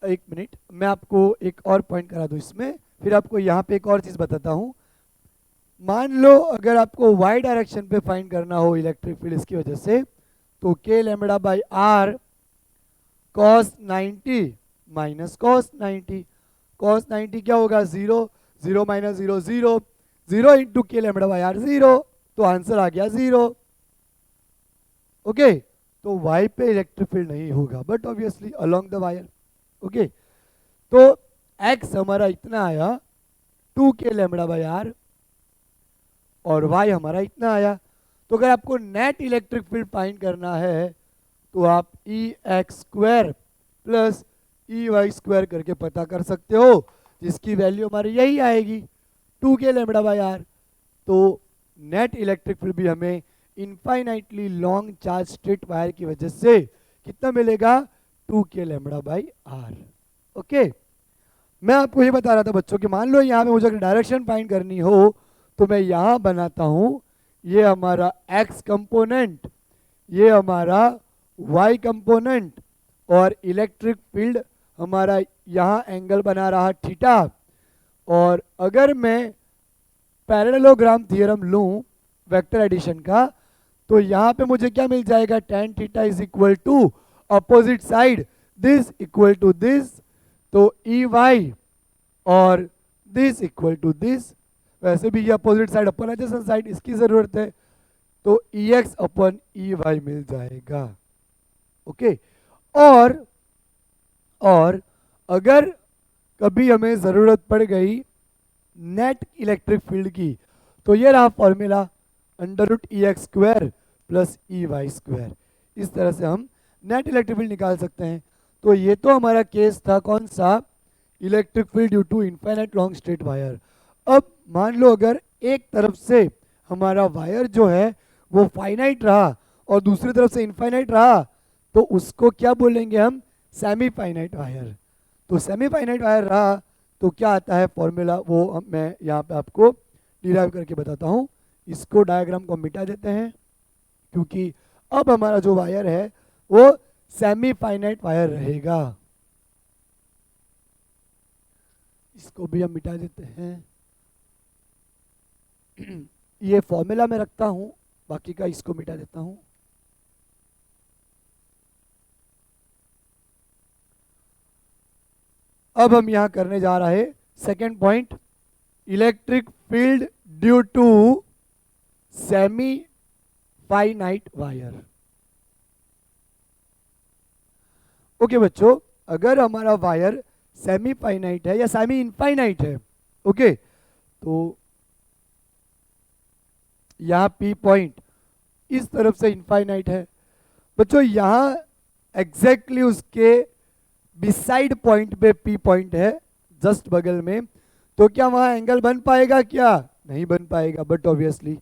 एक मिनट, मैं आपको एक और पॉइंट करा दूं इसमें, फिर आपको यहाँ पे एक और चीज बताता हूँ। मान लो अगर आपको वाई डायरेक्शन पे फाइंड करना हो इलेक्ट्रिक फील्ड इसकी वजह से, तो k lambda by R cos 90 minus cos 90, cos 90 क्या होगा 0, 0 minus 0 0, 0 into k lambda by R 0, तो आंसर आ गया 0, ओके, तो y पे इलेक्ट्रिक फील्ड नहीं होगा, but obviously along the wire. Okay, तो x हमारा इतना आया 2k लैम्बडा बाय आर, और y हमारा इतना आया। तो अगर आपको नेट इलेक्ट्रिक फील्ड फाइंड करना है तो आप e x square plus e y square करके पता कर सकते हो, जिसकी वैल्यू हमारी यही आएगी 2k लैम्बडा बाय आर। तो नेट इलेक्ट्रिक फील्ड भी हमें infinitely long charge straight wire की वजह से कितना मिलेगा, 2k lambda bye are. Okay, मैं आपको ये बता रहा था बच्चों कि मान लो यहाँ पे मुझे अगर डायरेक्शन फाइंड करनी हो तो मैं यहाँ बनाता हूँ, ये हमारा x कंपोनेंट, ये हमारा y कंपोनेंट, और इलेक्ट्रिक फील्ड हमारा यहाँ एंगल बना रहा थीटा। और अगर मैं पैरेललोग्राम थ्योरम लूँ वेक्टर एडिशन का, तो यहाँ पे मुझे क्या मिल जाएगा, tan theta is equal to opposite side this equal to this, तो ई वाई और दिस इक्वल टू दिस। वैसे भी ये opposite side upon adjacent side, इसकी जरूरत है, तो ई एक्स अपन ई वाई मिल जाएगा। ओके, और अगर कभी हमें जरूरत पड़ गई नेट इलेक्ट्रिक फील्ड की, तो ये रहा formula under root e x square plus e y square. इस तरह से हम नेट इलेक्ट्रिक फील्ड निकाल सकते हैं। तो ये तो हमारा केस था कौन सा, electric field due to infinite long straight wire. अब मान लो अगर एक तरफ से हमारा वायर जो है वो फाइनाइट रहा और दूसरी तरफ से इनफाइनाइट रहा, तो उसको क्या बोलेंगे हम, सेमी फाइनाइट वायर। तो सेमी फाइनाइट वायर रहा तो क्या आता है फॉर्मूला, वो मैं यहाँ पे आपको डिराइव करके बताता हूँ। इसको डायग्राम को मिटा देते हैं, क्योंकि अब हमारा जो वायर है वो सेमी फाइनाइट वायर रहेगा। इसको भी हम मिटा देते हैं। ये फॉर्मूला मैं रखता हूं, बाकी का इसको मिटा देता हूं। अब हम यहां करने जा रहे हैं second point, electric field due to semi finite wire. Okay बच्चों, अगर हमारा वायर सेमी फाइनाइट है या सेमी इनफाइनाइट है, ओके, तो यहाँ P पॉइंट इस तरफ से इनफाइनाइट है बच्चों, यहाँ एग्जैक्टली उसके बिसाइड पॉइंट पे P पॉइंट है, जस्ट बगल में। तो क्या वहाँ एंगल बन पाएगा, क्या नहीं बन पाएगा, बट ऑब्वियसली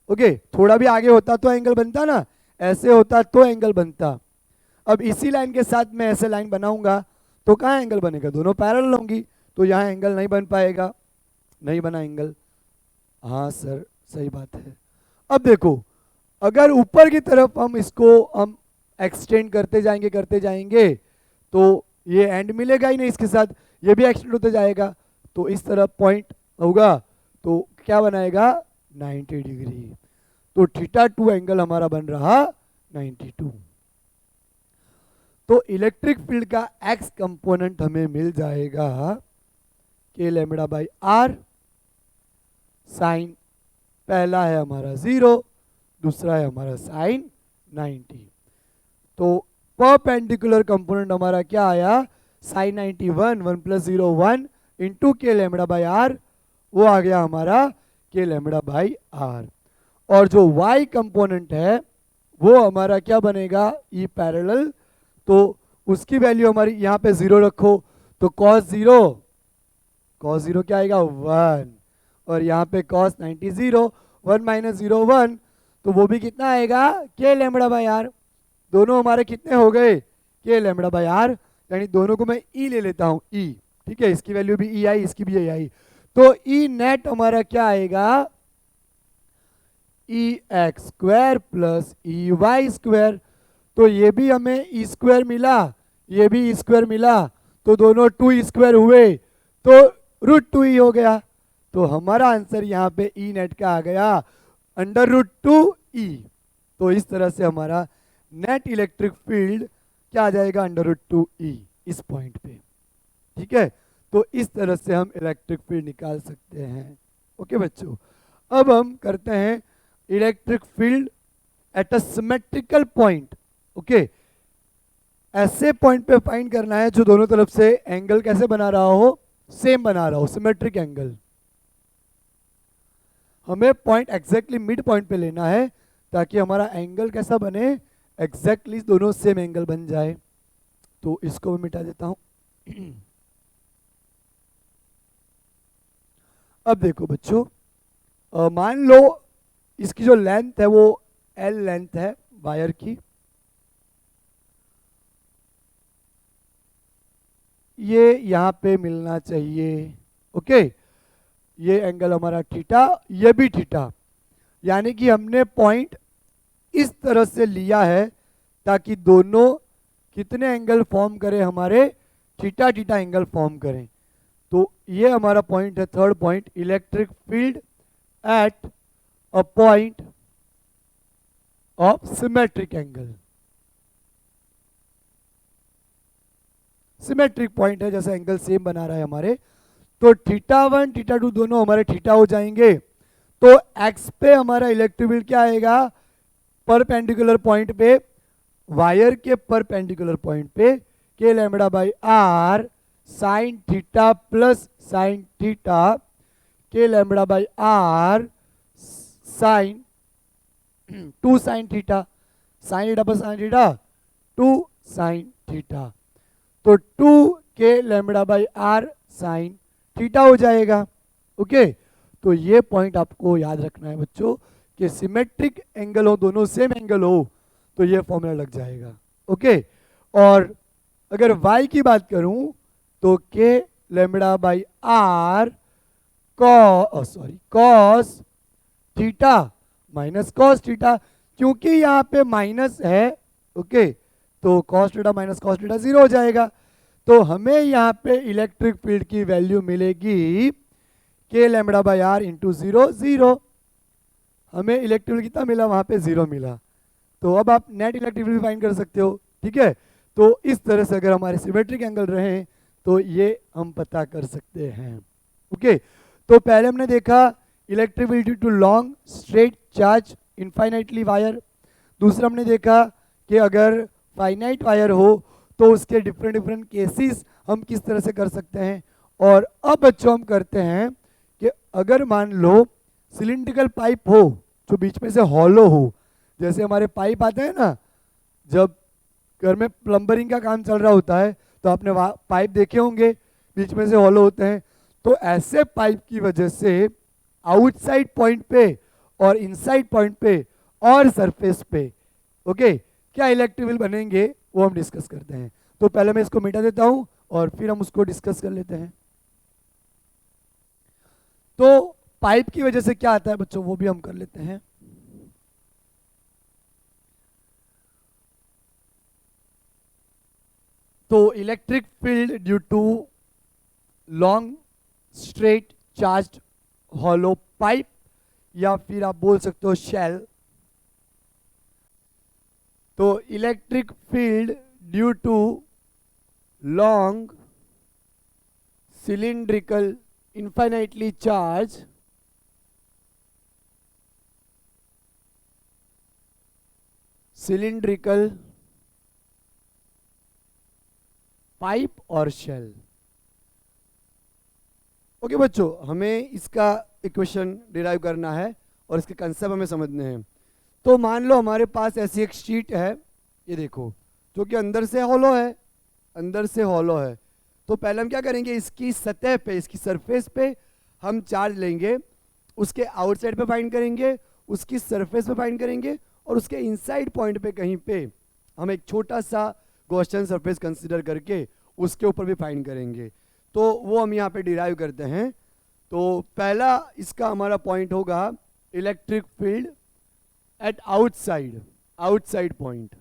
ओके, थोड़ा भी आगे होता तो एंगल बनता ना, ऐसे होता तो एंगल बनता। अब इसी लाइन के साथ मैं ऐसे लाइन बनाऊंगा तो कहाँ एंगल बनेगा, दोनों पैरेलल होंगी, तो यहाँ एंगल नहीं बन पाएगा, नहीं बना एंगल। हाँ सर सही बात है। अब देखो, अगर ऊपर की तरफ हम इसको हम एक्सटेंड करते जाएंगे तो ये एंड मिलेगा ही नहीं इसके साथ, ये भी एक्सटेंड होते जाएगा, तो इस तरफ पॉइंट होगा तो क्या बनाएगा 90 डिग्री। तो थीटा 2 एंगल हमारा बन रहा 92। तो इलेक्ट्रिक फील्ड का एक्स कंपोनेंट हमें मिल जाएगा k lambda by are, sign पहला है हमारा 0, दूसरा है हमारा साइन 90। तो परपेंडिकुलर कंपोनेंट हमारा क्या आया, sign 91, 1 plus 0 1 into k lambda by are, वो आ गया हमारा के लैम्बडा बाई आर। और जो y कंपोनेंट है वो हमारा क्या बनेगा, ई पैरेलल, तो उसकी वैल्यू हमारी यहाँ पे 0 रखो, तो cos 0 क्या आएगा 1, और यहाँ पे cos 90 0, 1 माइनस 0 1, तो वो भी कितना आएगा के लैम्बडा बाई आर। दोनों हमारे कितने हो गए, के लैम्बडा बाई आर, यानी दोनों को मैं ई ले लेता हूँ, ई, ठीक है, इसकी वैल्यू भी ई आई, इसकी भी ई आई, तो ई नेट हमारा क्या आएगा, e x square plus e y square. तो ये भी हमें ई स्क्वायर मिला, ये भी ई स्क्वायर मिला, तो दोनों 2 स्क्वायर हुए तो √2 ही हो गया। तो हमारा आंसर यहाँ पे ई नेट का आ गया √2 ई। तो इस तरह से हमारा नेट इलेक्ट्रिक फील्ड क्या आ जाएगा √2 ई इस पॉइंट पे, ठीक है। तो इस तरह से हम इलेक्ट्रिक फील्ड निकाल सकते हैं। ओके बच्चों, अब हम करते हैं electric field at a symmetrical point, okay, ऐसे पॉइंट पे फाइंड करना है जो दोनों तरफ से एंगल कैसे बना रहा हो, सेम बना रहा हो, सिमेट्रिक एंगल। हमें पॉइंट एग्जैक्टली मिड पॉइंट पे लेना है ताकि हमारा एंगल कैसा बने, एग्जैक्टली दोनों सेम एंगल बन जाए। तो इसको मैं मिटा देता हूं। अब देखो बच्चों, मान लो इसकी जो लेंथ है वो L लेंथ है वायर की, ये यहां पे मिलना चाहिए, ओके, ये एंगल हमारा थीटा, ये भी थीटा, यानी कि हमने पॉइंट इस तरह से लिया है ताकि दोनों कितने एंगल फॉर्म करें, हमारे थीटा थीटा एंगल फॉर्म करें। तो ये हमारा पॉइंट है, third point, electric field at a point of symmetric angle. Symmetric point है, जैसे एंगल सेम बना रहा है हमारे, तो थीटा वन थीटा टू दोनों हमारे थीटा हो जाएंगे। तो एक्स पे हमारा इलेक्ट्रिक फील्ड क्या आएगा, परपेंडिकुलर पॉइंट पे, वायर के परपेंडिकुलर पॉइंट पे, k lambda by are sine theta plus sine theta, k lambda by are sine 2 sine theta, sine theta plus sine theta 2 sine theta, तो 2 k lambda by are sine theta हो जाएगा, okay. तो ये point आपको याद रखना है बच्चों कि सिमेट्रिक एंगल हो, दोनों सेम एंगल हो तो ये फॉर्मूला लग जाएगा, ओके। और अगर y की बात करूं तो k lambda by R cos theta minus cos theta, क्योंकि यहाँ पे माइनस है, ओके, तो cos theta minus cos theta 0 हो जाएगा। तो हमें यहाँ पे इलेक्ट्रिक फील्ड की वैल्यू मिलेगी के लैम्बडा बाई आर इंटू 0 0, हमें इलेक्ट्रिक फील्ड कितना मिला, वहां पे 0 मिला। तो अब आप नेट इलेक्ट्रिक फील्ड फाइंड कर सकते हो, ठीक है। तो इस तरह से अगर हमारे सिमेट्रिक एंगल रहे तो ये हम पता कर सकते हैं, ओके। तो पहले हमने देखा electric field due to long straight charge infinitely wire, दूसरा हमने देखा कि अगर फाइनाइट वायर हो तो उसके डिफरेंट डिफरेंट केसेस हम किस तरह से कर सकते हैं। और अब बच्चों हम करते हैं कि अगर मान लो सिलिंड्रिकल पाइप हो जो बीच में से हॉलो हो, जैसे हमारे पाइप आते हैं ना, जब घर में प्लम्बरिंग का काम चल रहा होता है तो आपने पाइप देखे होंगे बीच में से हॉलो होते हैं, तो ऐसे पाइप की वजह से आउटसाइड पॉइंट पे और इनसाइड पॉइंट पे और सरफेस पे, ओके, क्या इलेक्ट्रिक फील्ड बनेंगे वो हम डिस्कस करते हैं। तो पहले मैं इसको मिटा देता हूं और फिर हम उसको डिस्कस कर लेते हैं। तो पाइप की वजह से क्या आता है बच्चों, वो भी हम कर लेते हैं। तो electric field due to long straight charged hollow pipe, या फिर आप बोल सकते हो शेल। तो electric field due to long cylindrical infinitely charged cylindrical pipe और शेल, ओके बच्चों, हमें इसका इक्वेशन डिराइव करना है और इसके कंसेप्ट हमें समझने हैं। तो मान लो हमारे पास ऐसी एक शीट है, ये देखो, जो कि अंदर से हॉलो है, अंदर से हॉलो है। तो पहले हम क्या करेंगे, इसकी सतह पे, इसकी सरफेस पे हम चार्ज लेंगे, उसके आउटसाइड पे फाइंड करेंगे, उसकी सरफेस पे फाइंड करेंगे, और उसके इनसाइड पॉइंट पे कहीं पे हम एक छोटा सा गॉसियन सरफेस कंसीडर करके उसके ऊपर भी फाइंड करेंगे। तो वो हम यहाँ पे डिराइव करते हैं। तो पहला इसका हमारा पॉइंट होगा electric field at outside, outside point,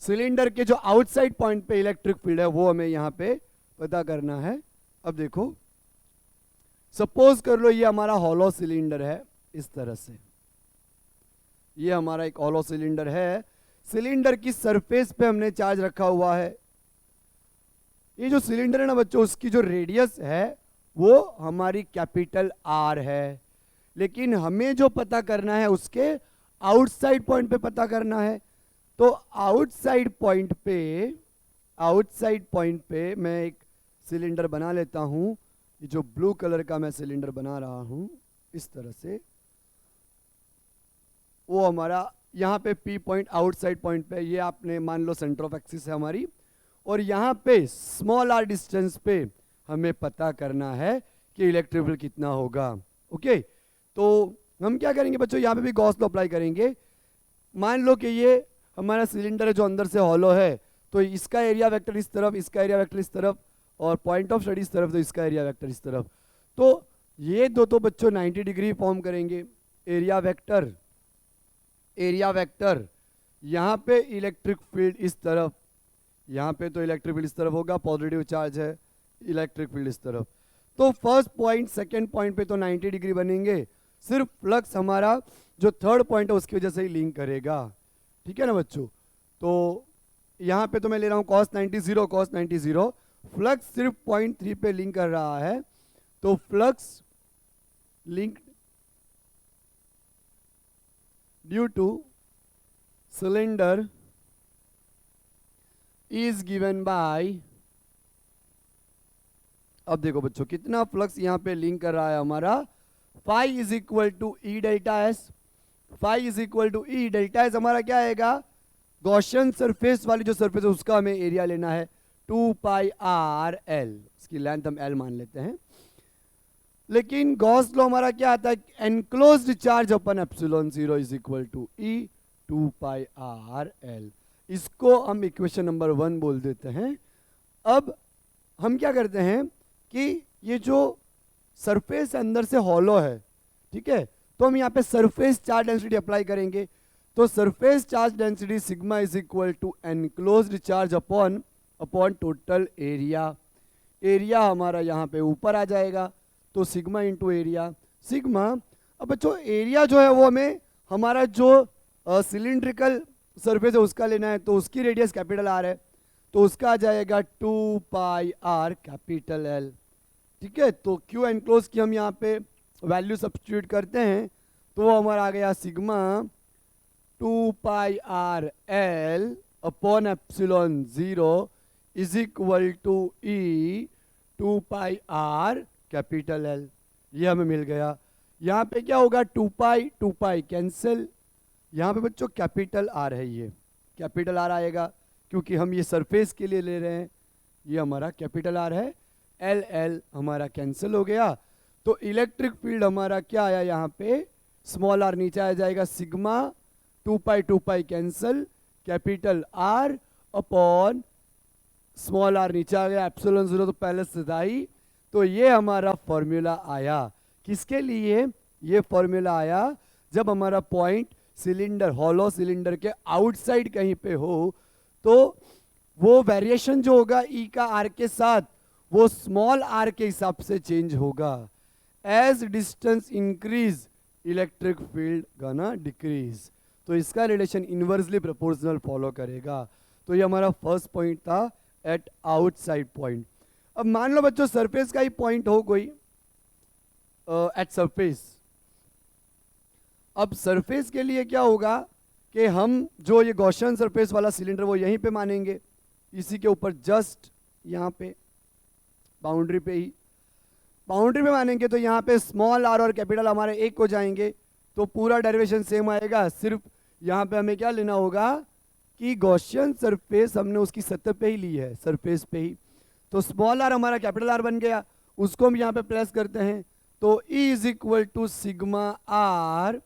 cylinder के जो आउटसाइड पॉइंट पे इलेक्ट्रिक फील्ड है वो हमें यहाँ पे पता करना है। अब देखो, सपोज कर लो ये हमारा हॉलो सिलेंडर है, इस तरह से ये हमारा एक हॉलो सिलेंडर है, सिलेंडर की सरफेस पे हमने चार्ज रखा हुआ है। ये जो सिलेंडर है ना बच्चों, उसकी जो रेडियस है वो हमारी कैपिटल आर है, लेकिन हमें जो पता करना है उसके आउटसाइड पॉइंट पे पता करना है। तो आउटसाइड पॉइंट पे मैं एक सिलेंडर बना लेता हूं। ये जो ब्लू कलर का मैं सिलेंडर बना रहा हूं इस तरह से, वो हमारा यहाँ पे P पॉइंट आउटसाइड पॉइंट पे, ये आपने मान लो सेंटर ऑफ एक्सिस है हमारी, और यहाँ पे स्मॉल r डिस्टेंस पे हमें पता करना है कि इलेक्ट्रिक फील्ड कितना होगा। ओके, तो हम क्या करेंगे बच्चों, यहाँ पे भी गॉस लॉ अप्लाई करेंगे। मान लो कि ये हमारा सिलेंडर है जो अंदर से हॉलो है, तो इसका एरिया वेक्टर इस तरफ, इसका एरिया वेक्टर इस तरफ, और पॉइंट ऑफ स्टडी इस तरफ, तो इसका एरिया वेक्टर इस तरफ। तो ये दो तो बच्चों 90 डिग्री फॉर्म करेंगे। एरिया वेक्टर यहाँ पे इलेक्ट्रिक फील्ड इस तरफ, यहाँ पे तो इलेक्ट्रिक फील्ड इस तरफ होगा, पॉजिटिव चार्ज है, इलेक्ट्रिक फील्ड इस तरफ। तो फर्स्ट पॉइंट सेकंड पॉइंट पे तो 90 डिग्री बनेंगे, सिर्फ फ्लक्स हमारा जो थर्ड पॉइंट है उसकी वजह से ही लिंक करेगा। ठीक है ना बच्चों, तो यहाँ पे तो मैं ले रहा हूँ cos 90, फ्लक्स सिर्फ 0.3 पे लिंक कर रहा है, तो flux link due two cylinder is given bye, अब देखो बच्चों कितना फ्लक्स यहाँ पे लिंक कर रहा है हमारा, phi is equal to E delta S. Phi is equal to E delta S हमारा क्या आएगा, गॉसियन सरफेस वाली जो सरफेस है उसका हमें एरिया लेना है 2 पाई आर एल, इसकी लेंथ हम एल मान लेते हैं। लेकिन गॉस लॉ हमारा क्या आता है, enclosed charge upon epsilon 0 is equal to E 2 pi R L. इसको हम इक्वेशन नंबर 1 बोल देते हैं। अब हम क्या करते हैं कि ये जो सरफेस अंदर से हॉलो है, ठीक है, तो हम यहाँ पे सरफेस चार्ज डेंसिटी अप्लाई करेंगे। तो surface charge density sigma is equal to enclosed charge upon total area. Area हमारा यहाँ पे ऊपर आ जाएगा, तो सिग्मा इंटू एरिया सिग्मा। अब बच्चों एरिया जो है वो हमें हमारा जो सिलिंड्रिकल सरफेस है उसका लेना है, तो उसकी रेडियस कैपिटल आर है, तो उसका आ जाएगा 2 पाई आर कैपिटल एल। ठीक है, तो क्यू एनक्लोज की हम यहाँ पे वैल्यू सब्स्टिट्यूट करते हैं, तो वो हमारा आ गया sigma 2 pi R L upon epsilon 0 is equal to E 2 pi R capital L. ये हमें मिल गया। यहाँ पे क्या होगा, 2 पाई कैंसिल, यहाँ पे बच्चों कैपिटल आर है, ये कैपिटल आर आएगा क्योंकि हम ये सरफेस के लिए ले रहे हैं, ये हमारा कैपिटल आर है। एल एल हमारा कैंसिल हो गया, तो इलेक्ट्रिक फील्ड हमारा क्या आया, यहाँ पे स्मॉल आर नीचे आ जाएगा, sigma 2 pi cancel, capital R upon small R नीचे आ गया, एप्सिलॉन 0 तो पहले से था ही। तो ये हमारा फॉर्मूला आया, किसके लिए, ये फॉर्मूला आया जब हमारा पॉइंट सिलेंडर, हॉलो सिलेंडर के आउटसाइड कहीं पे हो, तो वो वेरिएशन जो होगा ई का आर के साथ, वो स्मॉल आर के हिसाब से चेंज होगा। As distance increase electric field gonna decrease, तो इसका रिलेशन इनवर्सली प्रोपोर्शनल फॉलो करेगा। तो ये हमारा फर्स्ट पॉइंट था एट आउटसाइड पॉइंट। अब मान लो बच्चों सरफेस का ही पॉइंट हो कोई एट सरफेस। अब सरफेस के लिए क्या होगा कि हम जो ये गॉसियन सरफेस वाला सिलेंडर वो यहीं पे मानेंगे, इसी के ऊपर जस्ट यहाँ पे बाउंड्री पे ही, बाउंड्री पे मानेंगे, तो यहाँ पे स्मॉल आर और कैपिटल हमारे एक हो जाएंगे, तो पूरा डेरिवेशन सेम आएगा। सिर्फ यहाँ पे हमें क्या लेना होगा कि गॉसियन सरफेस हमने उसकी सतह पे ही ली है, सरफेस पे ही, तो स्मॉल आर हमारा कैपिटल आर बन गया, उसको हम यहाँ पे प्लेस करते हैं। तो E is equal to sigma R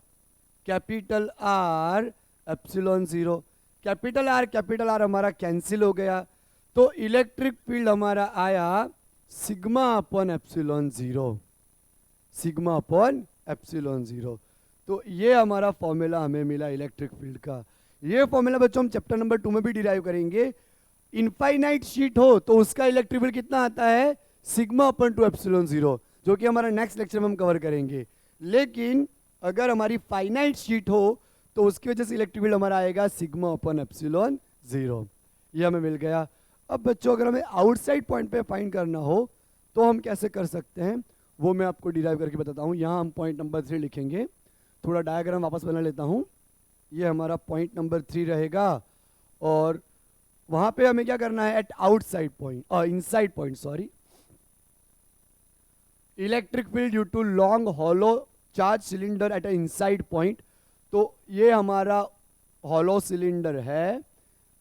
capital R epsilon 0। Capital R हमारा कैंसिल हो गया, तो इलेक्ट्रिक फील्ड हमारा आया sigma upon epsilon 0, sigma upon epsilon 0। तो ये हमारा फॉर्मूला हमें मिला इलेक्ट्रिक फील्ड का। ये फॉर्मूला बच्चों हम चैप्टर नंबर 2 में भी डिराइव करेंगे। इनफाइनाइट शीट हो तो उसका इलेक्ट्रिक फील्ड कितना आता है, सिग्मा अपॉन 2 एप्सिलॉन 0, जो कि हमारा नेक्स्ट लेक्चर में हम कवर करेंगे। लेकिन अगर हमारी फाइनाइट शीट हो तो उसकी वजह से इलेक्ट्रिक फील्ड हमारा आएगा सिग्मा अपॉन एप्सिलॉन 0। ये हमें मिल गया। अब बच्चों अगर हमें आउटसाइड पॉइंट पे फाइंड करना हो तो हम कैसे कर सकते हैं, वो मैं आपको डिराइव करके बताता हूँ। यहाँ हम पॉइंट नंबर 3 लिखेंगे। थोड़ा डायग्राम वापस बना लेता हूँ। ये हमारा पॉइंट नंबर 3 रहेगा। और वहां पे हमें क्या करना है, एट आउटसाइड पॉइंट और inside point, sorry, electric field due to long hollow charge cylinder at a inside point. तो ये हमारा हॉलो सिलेंडर है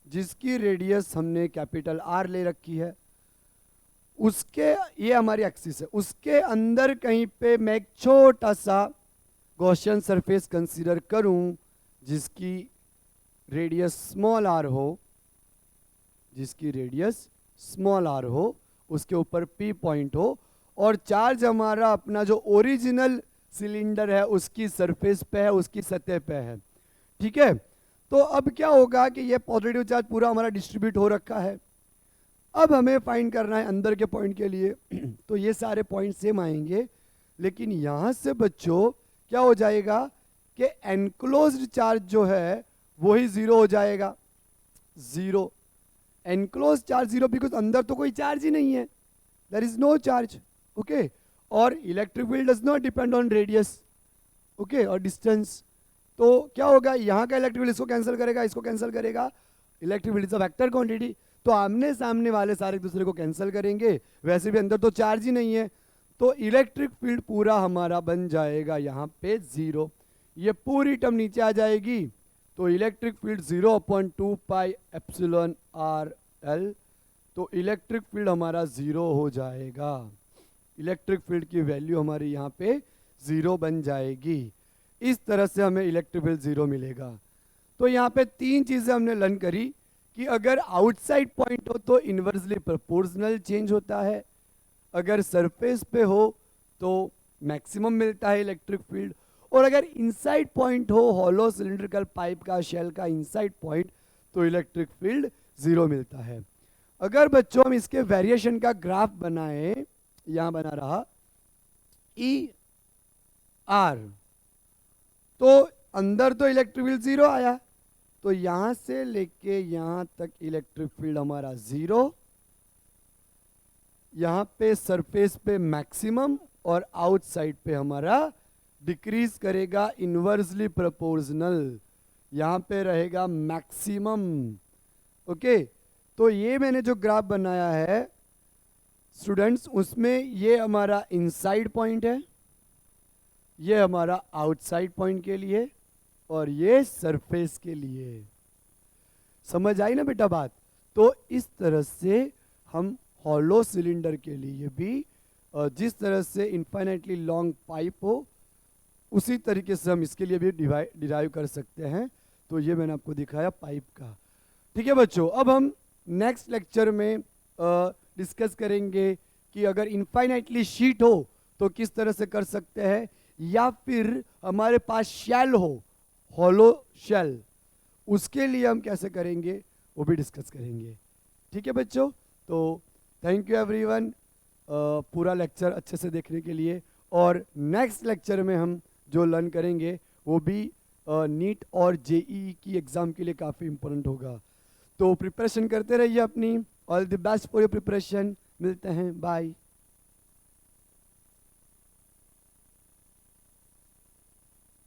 जिसकी रेडियस हमने कैपिटल आर ले रखी है। उसके, ये हमारी एक्सिस है, उसके अंदर कहीं पे मैं एक छोटा सा गॉसियन सरफेस कंसीडर करूं जिसकी रेडियस स्मॉल आर हो, जिसकी रेडियस स्मॉल आर हो, उसके ऊपर पी पॉइंट हो, और चार्ज हमारा अपना जो ओरिजिनल सिलेंडर है उसकी सरफेस पे है, उसकी सतह पे है। ठीक है, तो अब क्या होगा कि ये पॉजिटिव चार्ज पूरा हमारा डिस्ट्रीब्यूट हो रखा है। अब हमें फाइंड करना है अंदर के पॉइंट के लिए तो ये सारे पॉइंट सेम आएंगे, लेकिन यहां से बच्चों क्या हो जाएगा कि एनक्लोज्ड चार्ज जो है वो ही जीरो हो जाएगा। Zero, enclose charge zero, because अंदर तो कोई चार्ज ही नहीं है, there is no charge. Okay, और electric field does not depend on radius, okay, और डिस्टेंस। तो क्या होगा, यहाँ का इलेक्ट्रिक फील्ड इसको कैंसिल करेगा, इसको कैंसिल करेगा, electric field is a vector quantity, तो आमने सामने वाले सारे एक दूसरे को कैंसिल करेंगे, वैसे भी अंदर तो चार्ज ही नहीं है, तो इलेक्ट्रिक फील्ड पूरा हमारा बन जाएगा यहाँ पे जीरो। ये पूरी टर्म नीचे आ जाएगी, तो electric field 0/2 pi epsilon R L, तो इलेक्ट्रिक फील्ड हमारा जीरो हो जाएगा। इलेक्ट्रिक फील्ड की वैल्यू हमारी यहाँ पे जीरो बन जाएगी। इस तरह से हमें इलेक्ट्रिक फील्ड जीरो मिलेगा। तो यहाँ पे तीन चीजें हमने लर्न करी कि अगर आउटसाइड पॉइंट हो तो इन्वर्सली प्रोपोर्शनल चेंज होता है, अगर सरफेस पे हो तो मैक्सिमम मिलता है इलेक्ट्रिक फील्ड, और अगर इनसाइड पॉइंट हो, हॉलो सिलिंड्रिकल पाइप का, शेल का इनसाइड पॉइंट, तो इलेक्ट्रिक फील्ड जीरो मिलता है। अगर बच्चों हम इसके वेरिएशन का ग्राफ बनाएं, यहां बना रहा ई आर, तो अंदर तो इलेक्ट्रिक फील्ड जीरो आया, तो यहां से लेके यहां तक इलेक्ट्रिक फील्ड हमारा जीरो, यहां पे सरफेस पे मैक्सिमम और आउटसाइड पे हमारा डिक्रीज करेगा इनवर्सली प्रोपोर्शनल, यहां पे रहेगा मैक्सिमम। ओके, तो ये मैंने जो ग्राफ बनाया है स्टूडेंट्स, उसमें ये हमारा इनसाइड पॉइंट है, ये हमारा आउटसाइड पॉइंट के लिए, और ये सरफेस के लिए। समझ आई ना बेटा बात? तो इस तरह से हम हॉलो सिलेंडर के लिए भी जिस तरह से इनफाइनाइटली लॉन्ग पाइप हो, उसी तरीके से हम इसके लिए भी डिराइव कर सकते हैं। तो ये मैंने आपको दिखाया पाइप का। ठीक है बच्चों, अब हम नेक्स्ट लेक्चर में डिस्कस करेंगे कि अगर इनफाइनाइटली शीट हो तो किस तरह से कर सकते हैं, या फिर हमारे पास शेल हो, हॉलो शेल, उसके लिए हम कैसे करेंगे वो भी डिस्कस करेंगे। ठीक है बच्चों, तो थैंक यू एवरीवन पूरा लेक्चर अच्छे से देखने के लिए। और नेक्स्ट लेक्चर में हम जो लर्न करेंगे वो भी नीट और जेईई की एग्ज़ाम के लिए काफ़ी इंपॉर्टेंट होगा। तो प्रिपरेशन करते रहिए अपनी। All the best for your preparation. मिलते हैं, बाय।